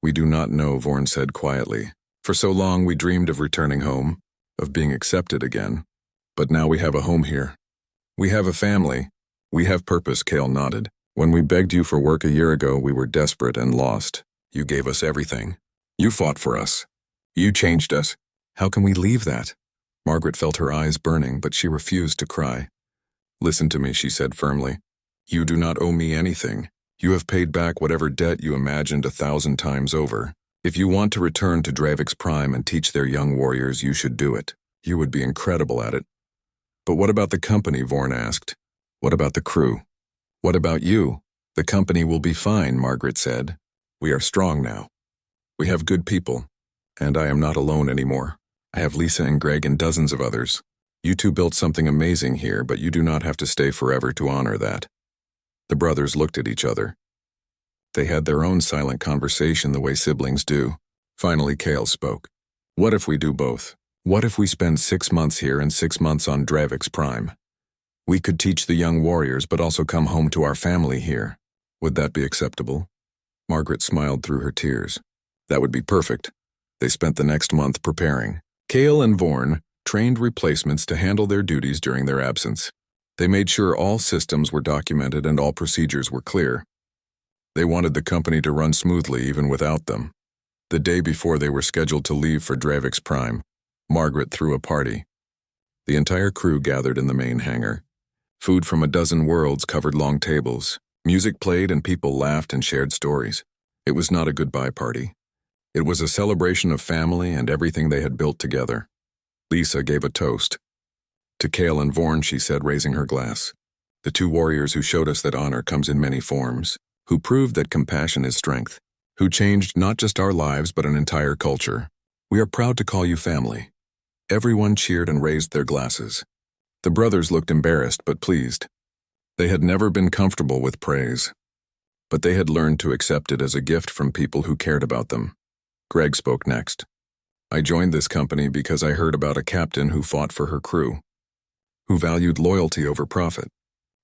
"We do not know," Vorn said quietly. "For so long we dreamed of returning home, of being accepted again. But now we have a home here. We have a family. We have purpose," Cale nodded. "When we begged you for work a year ago, we were desperate and lost. You gave us everything. You fought for us. You changed us. How can we leave that?" Margaret felt her eyes burning, but she refused to cry. "Listen to me," she said firmly. "You do not owe me anything. You have paid back whatever debt you imagined 1,000 times over. If you want to return to Dravix Prime and teach their young warriors, you should do it. You would be incredible at it." "But what about the company?" Vorn asked. "What about the crew? What about you?" "The company will be fine," Margaret said. "We are strong now. We have good people. And I am not alone anymore. I have Lisa and Greg and dozens of others. You two built something amazing here, but you do not have to stay forever to honor that." The brothers looked at each other. They had their own silent conversation the way siblings do. Finally, Cale spoke. "What if we do both? What if we spend 6 months here and 6 months on Dravix Prime? We could teach the young warriors but also come home to our family here. Would that be acceptable?" Margaret smiled through her tears. "That would be perfect." They spent the next month preparing. Cale and Vorn trained replacements to handle their duties during their absence. They made sure all systems were documented and all procedures were clear. They wanted the company to run smoothly even without them. The day before they were scheduled to leave for Dravix Prime, Margaret threw a party. The entire crew gathered in the main hangar. Food from a dozen worlds covered long tables. Music played and people laughed and shared stories. It was not a goodbye party. It was a celebration of family and everything they had built together. Lisa gave a toast. To Cale and Vorn, she said, raising her glass. "The two warriors who showed us that honor comes in many forms, who proved that compassion is strength, who changed not just our lives but an entire culture. We are proud to call you family." Everyone cheered and raised their glasses. The brothers looked embarrassed but pleased. They had never been comfortable with praise, but they had learned to accept it as a gift from people who cared about them. Greg spoke next. "I joined this company because I heard about a captain who fought for her crew, who valued loyalty over profit,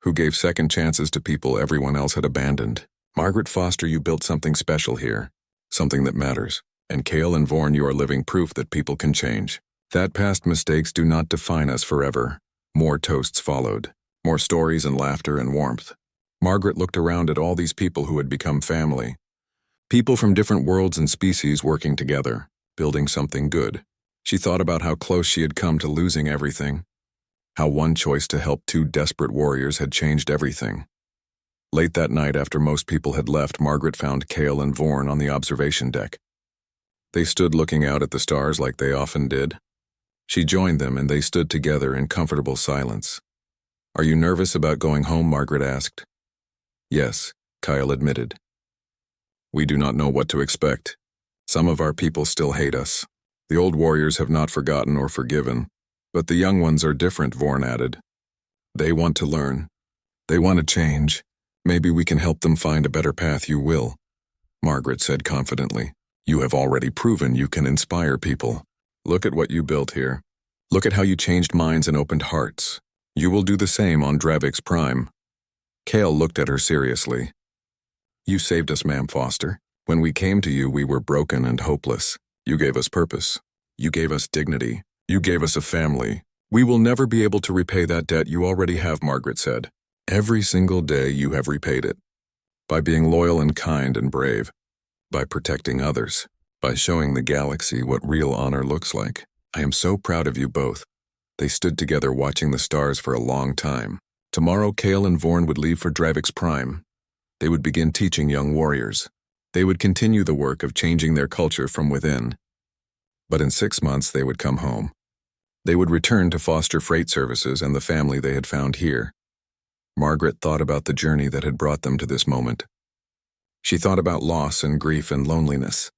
who gave second chances to people everyone else had abandoned. Margaret Foster, you built something special here, something that matters. And Cale and Vaughan, you are living proof that people can change. That past mistakes do not define us forever. More toasts followed, more stories and laughter and warmth. Margaret looked around at all these people who had become family. People from different worlds and species working together, building something good. She thought about how close she had come to losing everything, how one choice to help two desperate warriors had changed everything. Late that night, after most people had left, Margaret found Cale and Vaughan on the observation deck. They stood looking out at the stars like they often did. She joined them, and they stood together in comfortable silence. "Are you nervous about going home?" Margaret asked. "Yes," Kyle admitted. "We do not know what to expect. Some of our people still hate us. The old warriors have not forgotten or forgiven, but the young ones are different," Vaughan added. "They want to learn. They want to change. Maybe we can help them find a better path." "You will," Margaret said confidently. "You have already proven you can inspire people. Look at what you built here. Look at how you changed minds and opened hearts. You will do the same on Dravix Prime." Cale looked at her seriously. "You saved us, Ma'am Foster. When we came to you, we were broken and hopeless. You gave us purpose. You gave us dignity. You gave us a family. We will never be able to repay that debt you already have," Margaret said. "Every single day you have repaid it. By being loyal and kind and brave. By protecting others. By showing the galaxy what real honor looks like. I am so proud of you both." They stood together watching the stars for a long time. Tomorrow, Cale and Vaughan would leave for Dravix Prime. They would begin teaching young warriors. They would continue the work of changing their culture from within. But in 6 months, they would come home. They would return to Foster Freight Services and the family they had found here. Margaret thought about the journey that had brought them to this moment. She thought about loss and grief and loneliness.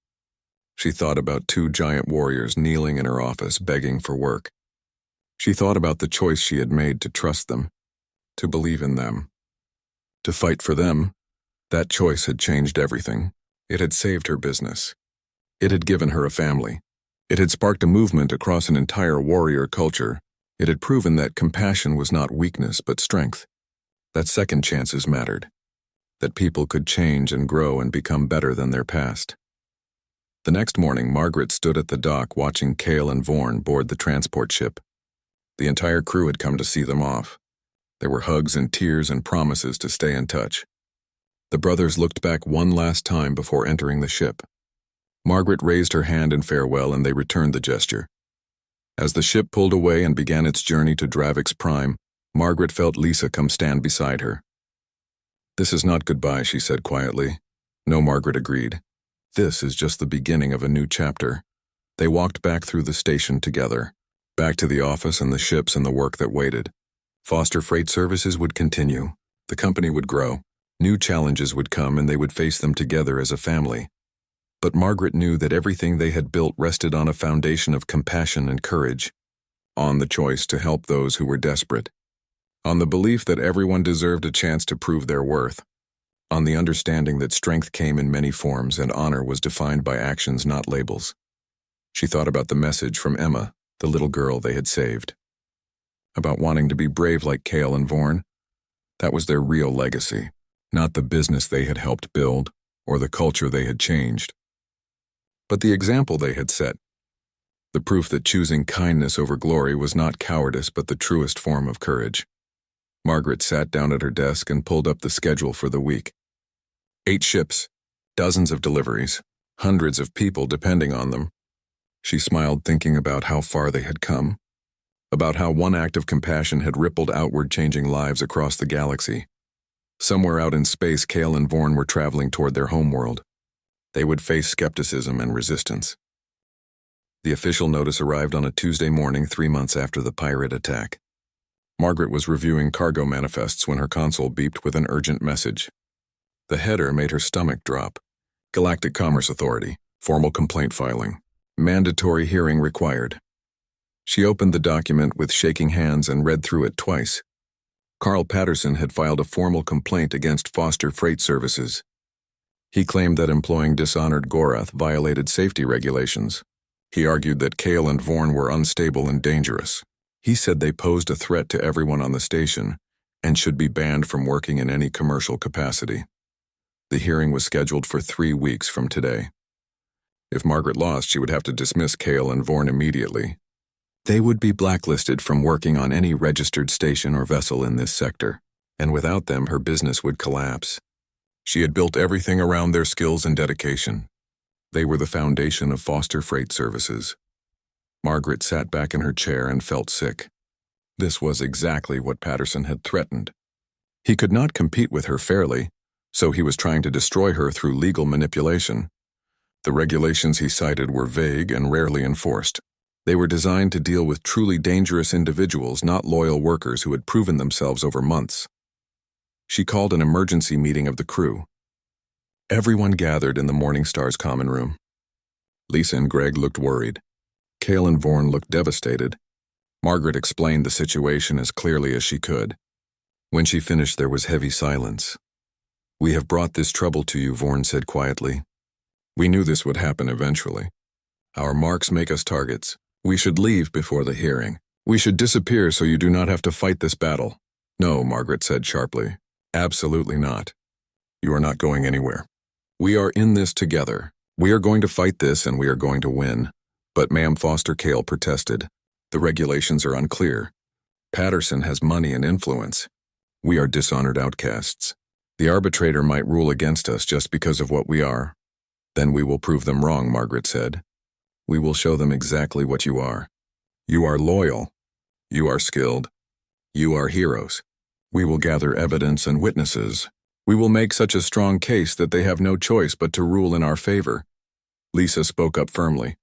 She thought about 2 giant warriors kneeling in her office begging for work. She thought about the choice she had made to trust them, to believe in them, to fight for them. That choice had changed everything. It had saved her business. It had given her a family. It had sparked a movement across an entire warrior culture. It had proven that compassion was not weakness but strength. That second chances mattered. That people could change and grow and become better than their past. The next morning, Margaret stood at the dock watching Cale and Vaughan board the transport ship. The entire crew had come to see them off. There were hugs and tears and promises to stay in touch. The brothers looked back one last time before entering the ship. Margaret raised her hand in farewell, and they returned the gesture. As the ship pulled away and began its journey to Dravix Prime, Margaret felt Lisa come stand beside her. "This is not goodbye," she said quietly. "No," Margaret agreed. "This is just the beginning of a new chapter." They walked back through the station together, back to the office and the ships and the work that waited. Foster Freight Services would continue. The company would grow. New challenges would come, and they would face them together as a family. But Margaret knew that everything they had built rested on a foundation of compassion and courage, on the choice to help those who were desperate, on the belief that everyone deserved a chance to prove their worth, on the understanding that strength came in many forms and honor was defined by actions, not labels. She thought about the message from Emma, the little girl they had saved, about wanting to be brave like Cale and Vaughan. That was their real legacy, not the business they had helped build or the culture they had changed, but the example they had set, the proof that choosing kindness over glory was not cowardice but the truest form of courage. Margaret sat down at her desk and pulled up the schedule for the week. 8 ships, dozens of deliveries, hundreds of people depending on them. She smiled, thinking about how far they had come, about how one act of compassion had rippled outward, changing lives across the galaxy. Somewhere out in space, Cale and Vaughan were traveling toward their homeworld. They would face skepticism and resistance. The official notice arrived on a Tuesday morning 3 months after the pirate attack. Margaret was reviewing cargo manifests when her console beeped with an urgent message. The header made her stomach drop. Galactic Commerce Authority, formal complaint filing. Mandatory hearing required. She opened the document with shaking hands and read through it twice. Carl Patterson had filed a formal complaint against Foster Freight Services. He claimed that employing dishonored Gorath violated safety regulations. He argued that Cale and Vaughan were unstable and dangerous. He said they posed a threat to everyone on the station, and should be banned from working in any commercial capacity. The hearing was scheduled for 3 weeks from today. If Margaret lost, she would have to dismiss Cale and Vaughan immediately. They would be blacklisted from working on any registered station or vessel in this sector, and without them, her business would collapse. She had built everything around their skills and dedication. They were the foundation of Foster Freight Services. Margaret sat back in her chair and felt sick. This was exactly what Patterson had threatened. He could not compete with her fairly, so he was trying to destroy her through legal manipulation. The regulations he cited were vague and rarely enforced. They were designed to deal with truly dangerous individuals, not loyal workers who had proven themselves over months. She called an emergency meeting of the crew. Everyone gathered in the Morning Star's common room. Lisa and Greg looked worried. Cale and Vaughan looked devastated. Margaret explained the situation as clearly as she could. When she finished, there was heavy silence. "We have brought this trouble to you," Vaughan said quietly. "We knew this would happen eventually. Our marks make us targets. We should leave before the hearing. We should disappear so you do not have to fight this battle." "No," Margaret said sharply. "Absolutely not. You are not going anywhere. We are in this together. We are going to fight this and we are going to win." "But Ma'am," Foster Cale protested, "the regulations are unclear. Patterson has money and influence. We are dishonored outcasts. The arbitrator might rule against us just because of what we are." "Then we will prove them wrong," Margaret said. "We will show them exactly what you are. You are loyal. You are skilled. You are heroes. We will gather evidence and witnesses. We will make such a strong case that they have no choice but to rule in our favor." Lisa spoke up firmly.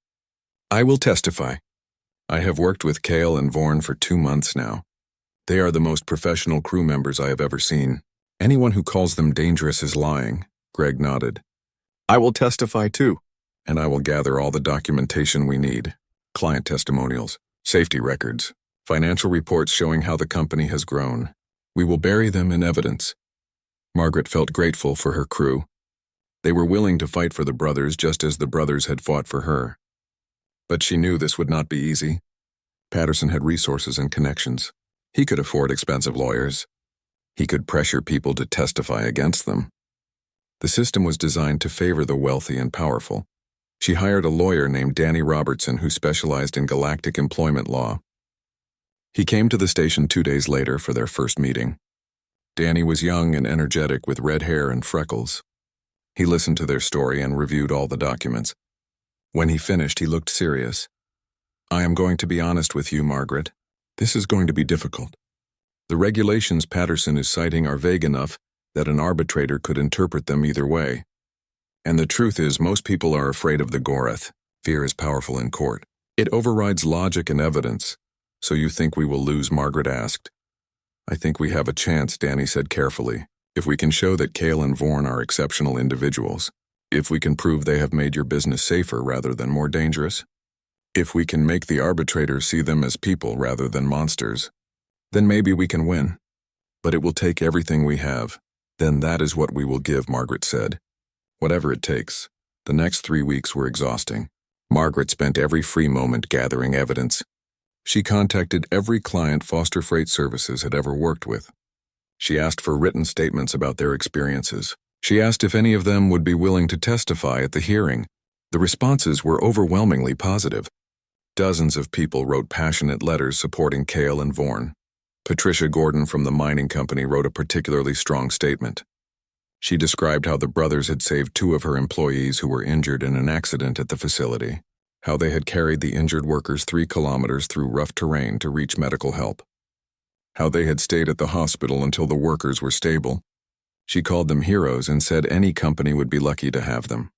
"I will testify. I have worked with Cale and Vaughan for 2 months now. They are the most professional crew members I have ever seen. Anyone who calls them dangerous is lying." Greg nodded. "I will testify too, and I will gather all the documentation we need. Client testimonials, safety records, financial reports showing how the company has grown. We will bury them in evidence." Margaret felt grateful for her crew. They were willing to fight for the brothers just as the brothers had fought for her. But she knew this would not be easy. Patterson had resources and connections. He could afford expensive lawyers. He could pressure people to testify against them. The system was designed to favor the wealthy and powerful. She hired a lawyer named Danny Robertson who specialized in galactic employment law. He came to the station 2 days later for their first meeting. Danny was young and energetic with red hair and freckles. He listened to their story and reviewed all the documents. When he finished, he looked serious. "I am going to be honest with you, Margaret. This is going to be difficult. The regulations Patterson is citing are vague enough that an arbitrator could interpret them either way. And the truth is, most people are afraid of the Gorath. Fear is powerful in court. It overrides logic and evidence. So you think we will lose?" Margaret asked. "I think we have a chance," Danny said carefully, "if we can show that Cale and Vaughan are exceptional individuals. If we can prove they have made your business safer rather than more dangerous. If we can make the arbitrators see them as people rather than monsters. Then maybe we can win. But it will take everything we have. Then that is what we will give," Margaret said. "Whatever it takes." The next 3 weeks were exhausting. Margaret spent every free moment gathering evidence. She contacted every client Foster Freight Services had ever worked with. She asked for written statements about their experiences. She asked if any of them would be willing to testify at the hearing. The responses were overwhelmingly positive. Dozens of people wrote passionate letters supporting Cale and Vaughan. Patricia Gordon from the mining company wrote a particularly strong statement. She described how the brothers had saved 2 of her employees who were injured in an accident at the facility, how they had carried the injured workers 3 kilometers through rough terrain to reach medical help, how they had stayed at the hospital until the workers were stable. She called them heroes and said any company would be lucky to have them.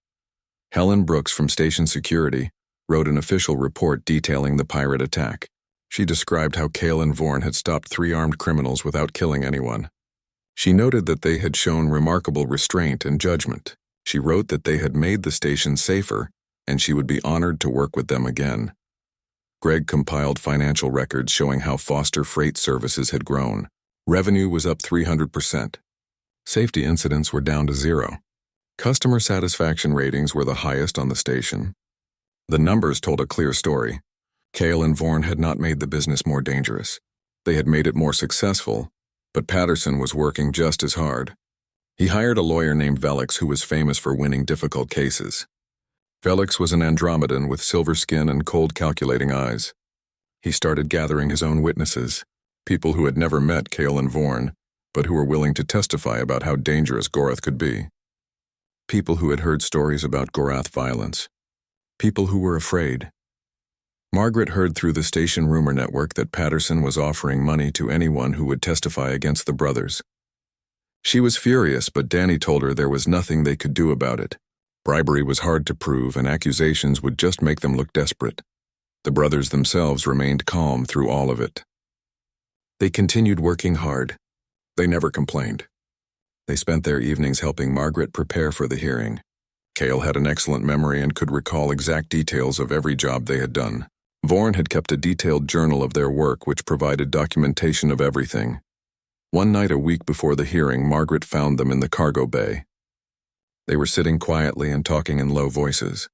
Helen Brooks from Station Security wrote an official report detailing the pirate attack. She described how Cale and Vaughan had stopped 3 armed criminals without killing anyone. She noted that they had shown remarkable restraint and judgment. She wrote that they had made the station safer, and she would be honored to work with them again. Greg compiled financial records showing how Foster Freight Services had grown. Revenue was up 300%. Safety incidents were down to 0. Customer satisfaction ratings were the highest on the station. The numbers told a clear story. Cale and Vaughan had not made the business more dangerous. They had made it more successful, But Patterson was working just as hard. He hired a lawyer named Velix who was famous for winning difficult cases. Velix was an Andromedan with silver skin and cold calculating eyes. He started gathering his own witnesses, people who had never met Cale and Vorn, but who were willing to testify about how dangerous Gorath could be. People who had heard stories about Gorath violence. People who were afraid. Margaret heard through the station rumor network that Patterson was offering money to anyone who would testify against the brothers. She was furious, but Danny told her there was nothing they could do about it. Bribery was hard to prove, and accusations would just make them look desperate. The brothers themselves remained calm through all of it. They continued working hard. They never complained. They spent their evenings helping Margaret prepare for the hearing. Cale had an excellent memory and could recall exact details of every job they had done. Vorn had kept a detailed journal of their work which provided documentation of everything. One night a week before the hearing, Margaret found them in the cargo bay. They were sitting quietly and talking in low voices.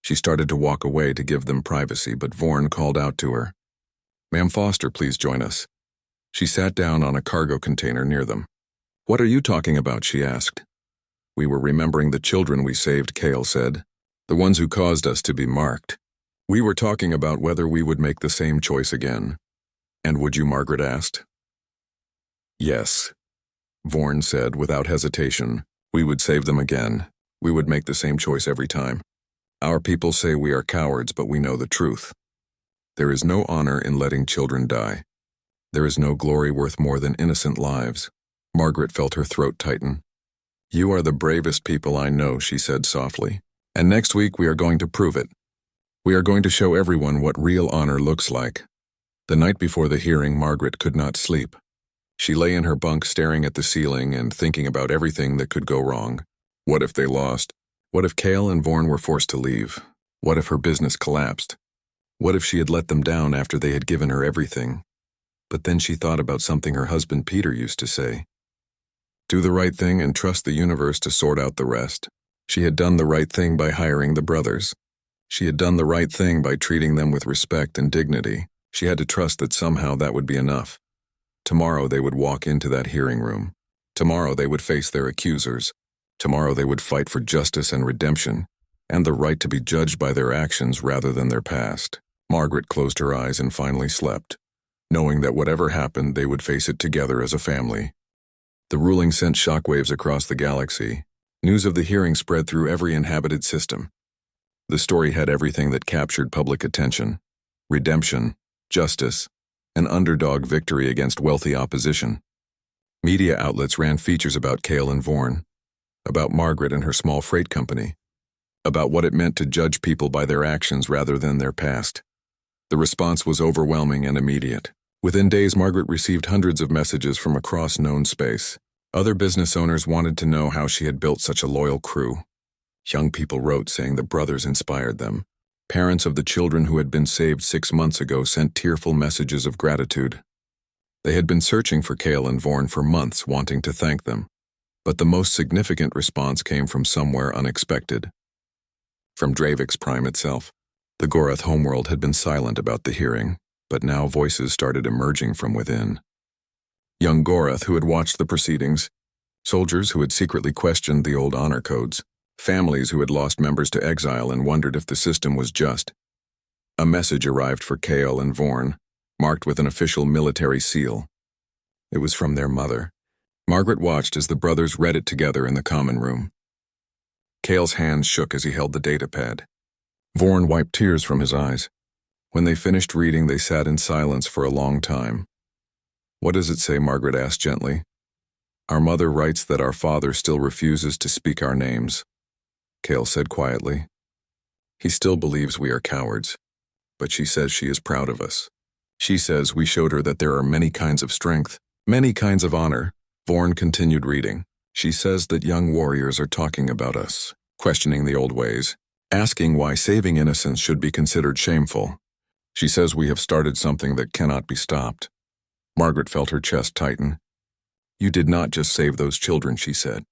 She started to walk away to give them privacy, but Vorn called out to her. "Ma'am Foster, please join us." She sat down on a cargo container near them. "What are you talking about?" she asked. "We were remembering the children we saved," Cale said. "The ones who caused us to be marked. We were talking about whether we would make the same choice again." "And would you?" Margaret asked. "Yes," Vorn said without hesitation. "We would save them again. We would make the same choice every time. Our people say we are cowards, but we know the truth. There is no honor in letting children die. There is no glory worth more than innocent lives." Margaret felt her throat tighten. "You are the bravest people I know," she said softly. "And next week we are going to prove it. We are going to show everyone what real honor looks like." The night before the hearing, Margaret could not sleep. She lay in her bunk staring at the ceiling and thinking about everything that could go wrong. What if they lost? What if Cale and Vorn were forced to leave? What if her business collapsed? What if she had let them down after they had given her everything? But then she thought about something her husband Peter used to say. Do the right thing and trust the universe to sort out the rest. She had done the right thing by hiring the brothers. She had done the right thing by treating them with respect and dignity. She had to trust that somehow that would be enough. Tomorrow they would walk into that hearing room. Tomorrow they would face their accusers. Tomorrow they would fight for justice and redemption, and the right to be judged by their actions rather than their past. Margaret closed her eyes and finally slept, knowing that whatever happened, they would face it together as a family. The ruling sent shockwaves across the galaxy. News of the hearing spread through every inhabited system. The story had everything that captured public attention: redemption, justice, an underdog victory against wealthy opposition. Media outlets ran features about Cale and Vorn, about Margaret and her small freight company, about what it meant to judge people by their actions rather than their past. The response was overwhelming and immediate. Within days, Margaret received hundreds of messages from across known space. Other business owners wanted to know how she had built such a loyal crew. Young people wrote saying the brothers inspired them. Parents of the children who had been saved 6 months ago sent tearful messages of gratitude. They had been searching for Cale and Vorn for months, wanting to thank them. But the most significant response came from somewhere unexpected. From Dravix Prime itself. The Gorath homeworld had been silent about the hearing, but now voices started emerging from within. Young Gorath who had watched the proceedings, soldiers who had secretly questioned the old honor codes, families who had lost members to exile and wondered if the system was just. A message arrived for Cale and Vorn, marked with an official military seal. It was from their mother. Margaret watched as the brothers read it together in the common room. Cale's hands shook as he held the datapad. Vorn wiped tears from his eyes. When they finished reading, they sat in silence for a long time. "What does it say?" Margaret asked gently. "Our mother writes that our father still refuses to speak our names," Cale said quietly. "He still believes we are cowards, but she says she is proud of us. She says we showed her that there are many kinds of strength, many kinds of honor." Vorn continued reading. "She says that young warriors are talking about us, questioning the old ways, asking why saving innocence should be considered shameful. She says we have started something that cannot be stopped." Margaret felt her chest tighten. "You did not just save those children," she said.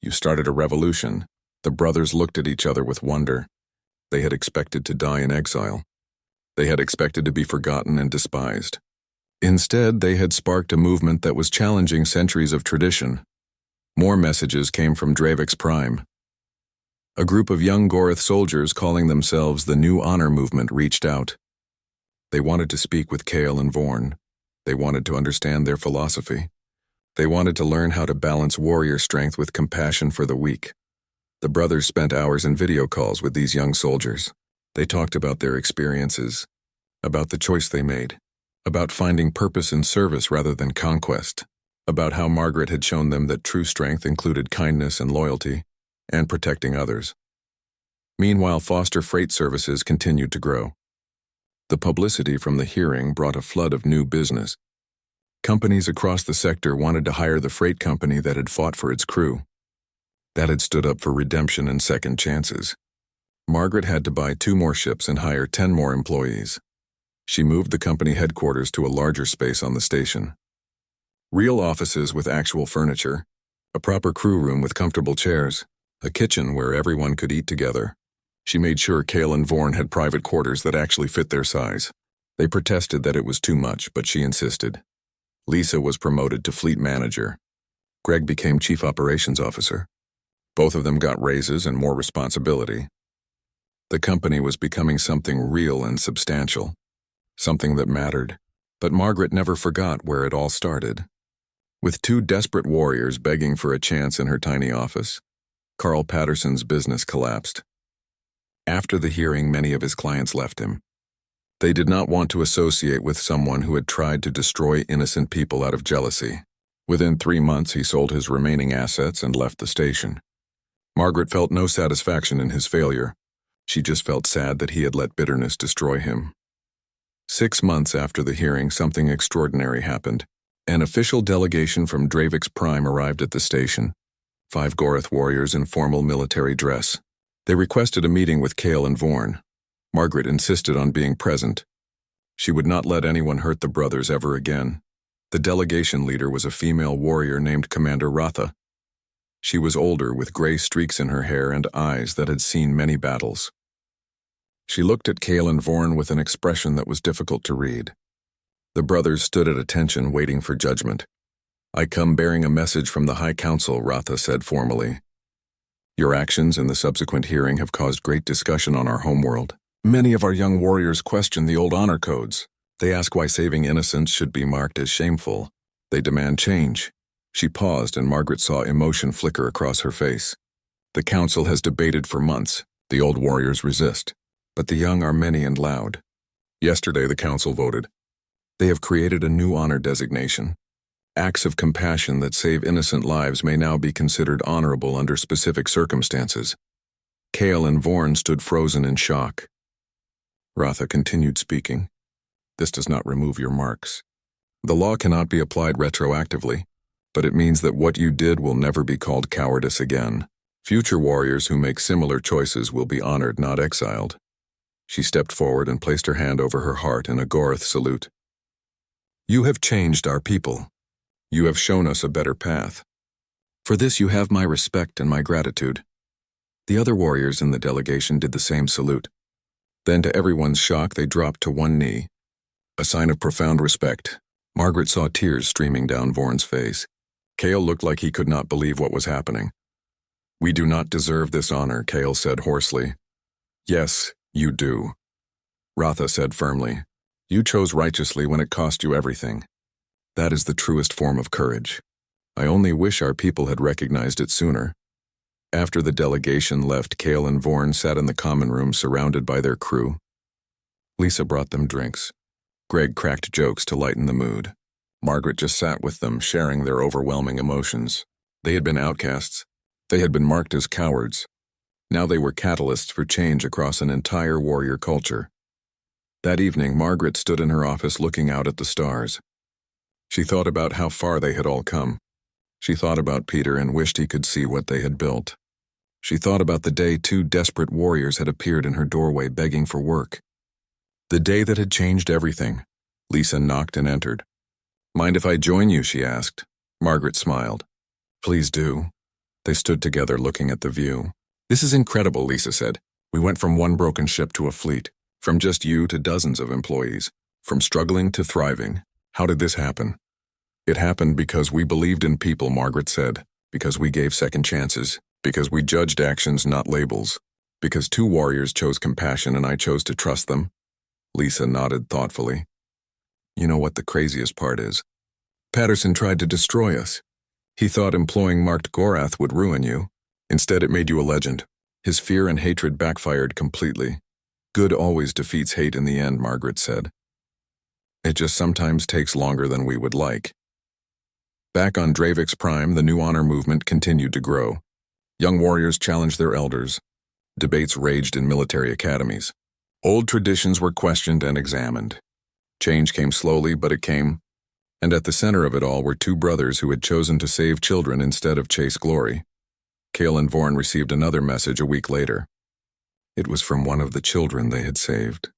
"You started a revolution." The brothers looked at each other with wonder. They had expected to die in exile. They had expected to be forgotten and despised. Instead, they had sparked a movement that was challenging centuries of tradition. More messages came from Dravik's Prime. A group of young Goroth soldiers calling themselves the New Honor Movement reached out. They wanted to speak with Kale and Vorn. They wanted to understand their philosophy. They wanted to learn how to balance warrior strength with compassion for the weak. The brothers spent hours in video calls with these young soldiers. They talked about their experiences, about the choice they made, about finding purpose in service rather than conquest, about how Margaret had shown them that true strength included kindness and loyalty, and protecting others. Meanwhile, Foster Freight Services continued to grow. The publicity from the hearing brought a flood of new business. Companies across the sector wanted to hire the freight company that had fought for its crew, that had stood up for redemption and second chances. Margaret had to buy 2 more ships and hire 10 more employees. She moved the company headquarters to a larger space on the station. Real offices with actual furniture, a proper crew room with comfortable chairs, a kitchen where everyone could eat together. She made sure Kale and Vorn had private quarters that actually fit their size. They protested that it was too much, but she insisted. Lisa was promoted to fleet manager. Greg became chief operations officer. Both of them got raises and more responsibility. The company was becoming something real and substantial, something that mattered. But Margaret never forgot where it all started. With 2 desperate warriors begging for a chance in her tiny office, Carl Patterson's business collapsed. After the hearing, many of his clients left him. They did not want to associate with someone who had tried to destroy innocent people out of jealousy. Within 3 months, he sold his remaining assets and left the station. Margaret felt no satisfaction in his failure. She just felt sad that he had let bitterness destroy him. 6 months after the hearing, something extraordinary happened. An official delegation from Dravik's Prime arrived at the station. 5 Goroth warriors in formal military dress. They requested a meeting with Kale and Vorn. Margaret insisted on being present. She would not let anyone hurt the brothers ever again. The delegation leader was a female warrior named Commander Ratha. She was older, with gray streaks in her hair and eyes that had seen many battles. She looked at Kale and Vorn with an expression that was difficult to read. The brothers stood at attention, waiting for judgment. "I come bearing a message from the High Council," Ratha said formally. "Your actions in the subsequent hearing have caused great discussion on our homeworld. Many of our young warriors question the old honor codes. They ask why saving innocents should be marked as shameful. They demand change." She paused, and Margaret saw emotion flicker across her face. "The council has debated for months. The old warriors resist, but the young are many and loud. Yesterday the council voted. They have created a new honor designation. Acts of compassion that save innocent lives may now be considered honorable under specific circumstances." Kale and Vorn stood frozen in shock. Ratha continued speaking. "This does not remove your marks. The law cannot be applied retroactively, but it means that what you did will never be called cowardice again. Future warriors who make similar choices will be honored, not exiled." She stepped forward and placed her hand over her heart in a Goroth salute. "You have changed our people. You have shown us a better path. For this you have my respect and my gratitude." The other warriors in the delegation did the same salute. Then, to everyone's shock, they dropped to one knee. A sign of profound respect. Margaret saw tears streaming down Vorn's face. Kale looked like he could not believe what was happening. "We do not deserve this honor," Kale said hoarsely. "Yes, you do," Ratha said firmly. "You chose righteously when it cost you everything. That is the truest form of courage. I only wish our people had recognized it sooner." After the delegation left, Kale and Vorn sat in the common room surrounded by their crew. Lisa brought them drinks. Greg cracked jokes to lighten the mood. Margaret just sat with them, sharing their overwhelming emotions. They had been outcasts. They had been marked as cowards. Now they were catalysts for change across an entire warrior culture. That evening, Margaret stood in her office looking out at the stars. She thought about how far they had all come. She thought about Peter and wished he could see what they had built. She thought about the day 2 desperate warriors had appeared in her doorway begging for work. The day that had changed everything. Lisa knocked and entered. "Mind if I join you?" she asked. Margaret smiled. "Please do." They stood together looking at the view. "This is incredible," Lisa said. "We went from one broken ship to a fleet, from just you to dozens of employees, from struggling to thriving. How did this happen? It happened because we believed in people, Margaret said, because we gave second chances, because we judged actions, not labels, because two warriors chose compassion and I chose to trust them. Lisa nodded thoughtfully. You know what the craziest part is? Patterson tried to destroy us. He thought employing Marked Gorath would ruin you. Instead, it made you a legend. His fear and hatred backfired completely. Good always defeats hate in the end, Margaret said. It just sometimes takes longer than we would like. Back on Dravik's Prime, the New Honor movement continued to grow. Young warriors challenged their elders. Debates raged in military academies. Old traditions were questioned and examined. Change came slowly, but it came. And at the center of it all were two brothers who had chosen to save children instead of chase glory. Kale and Vorn received another message a week later. It was from one of the children they had saved.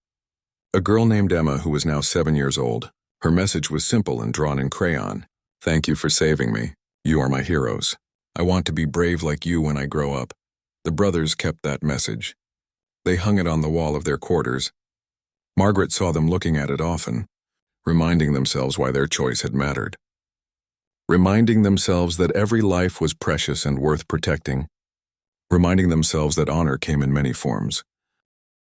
A girl named Emma who was now 7 years old. Her message was simple and drawn in crayon. Thank you for saving me. You are my heroes. I want to be brave like you when I grow up. The brothers kept that message. They hung it on the wall of their quarters. Margaret saw them looking at it often, reminding themselves why their choice had mattered. Reminding themselves that every life was precious and worth protecting. Reminding themselves that honor came in many forms.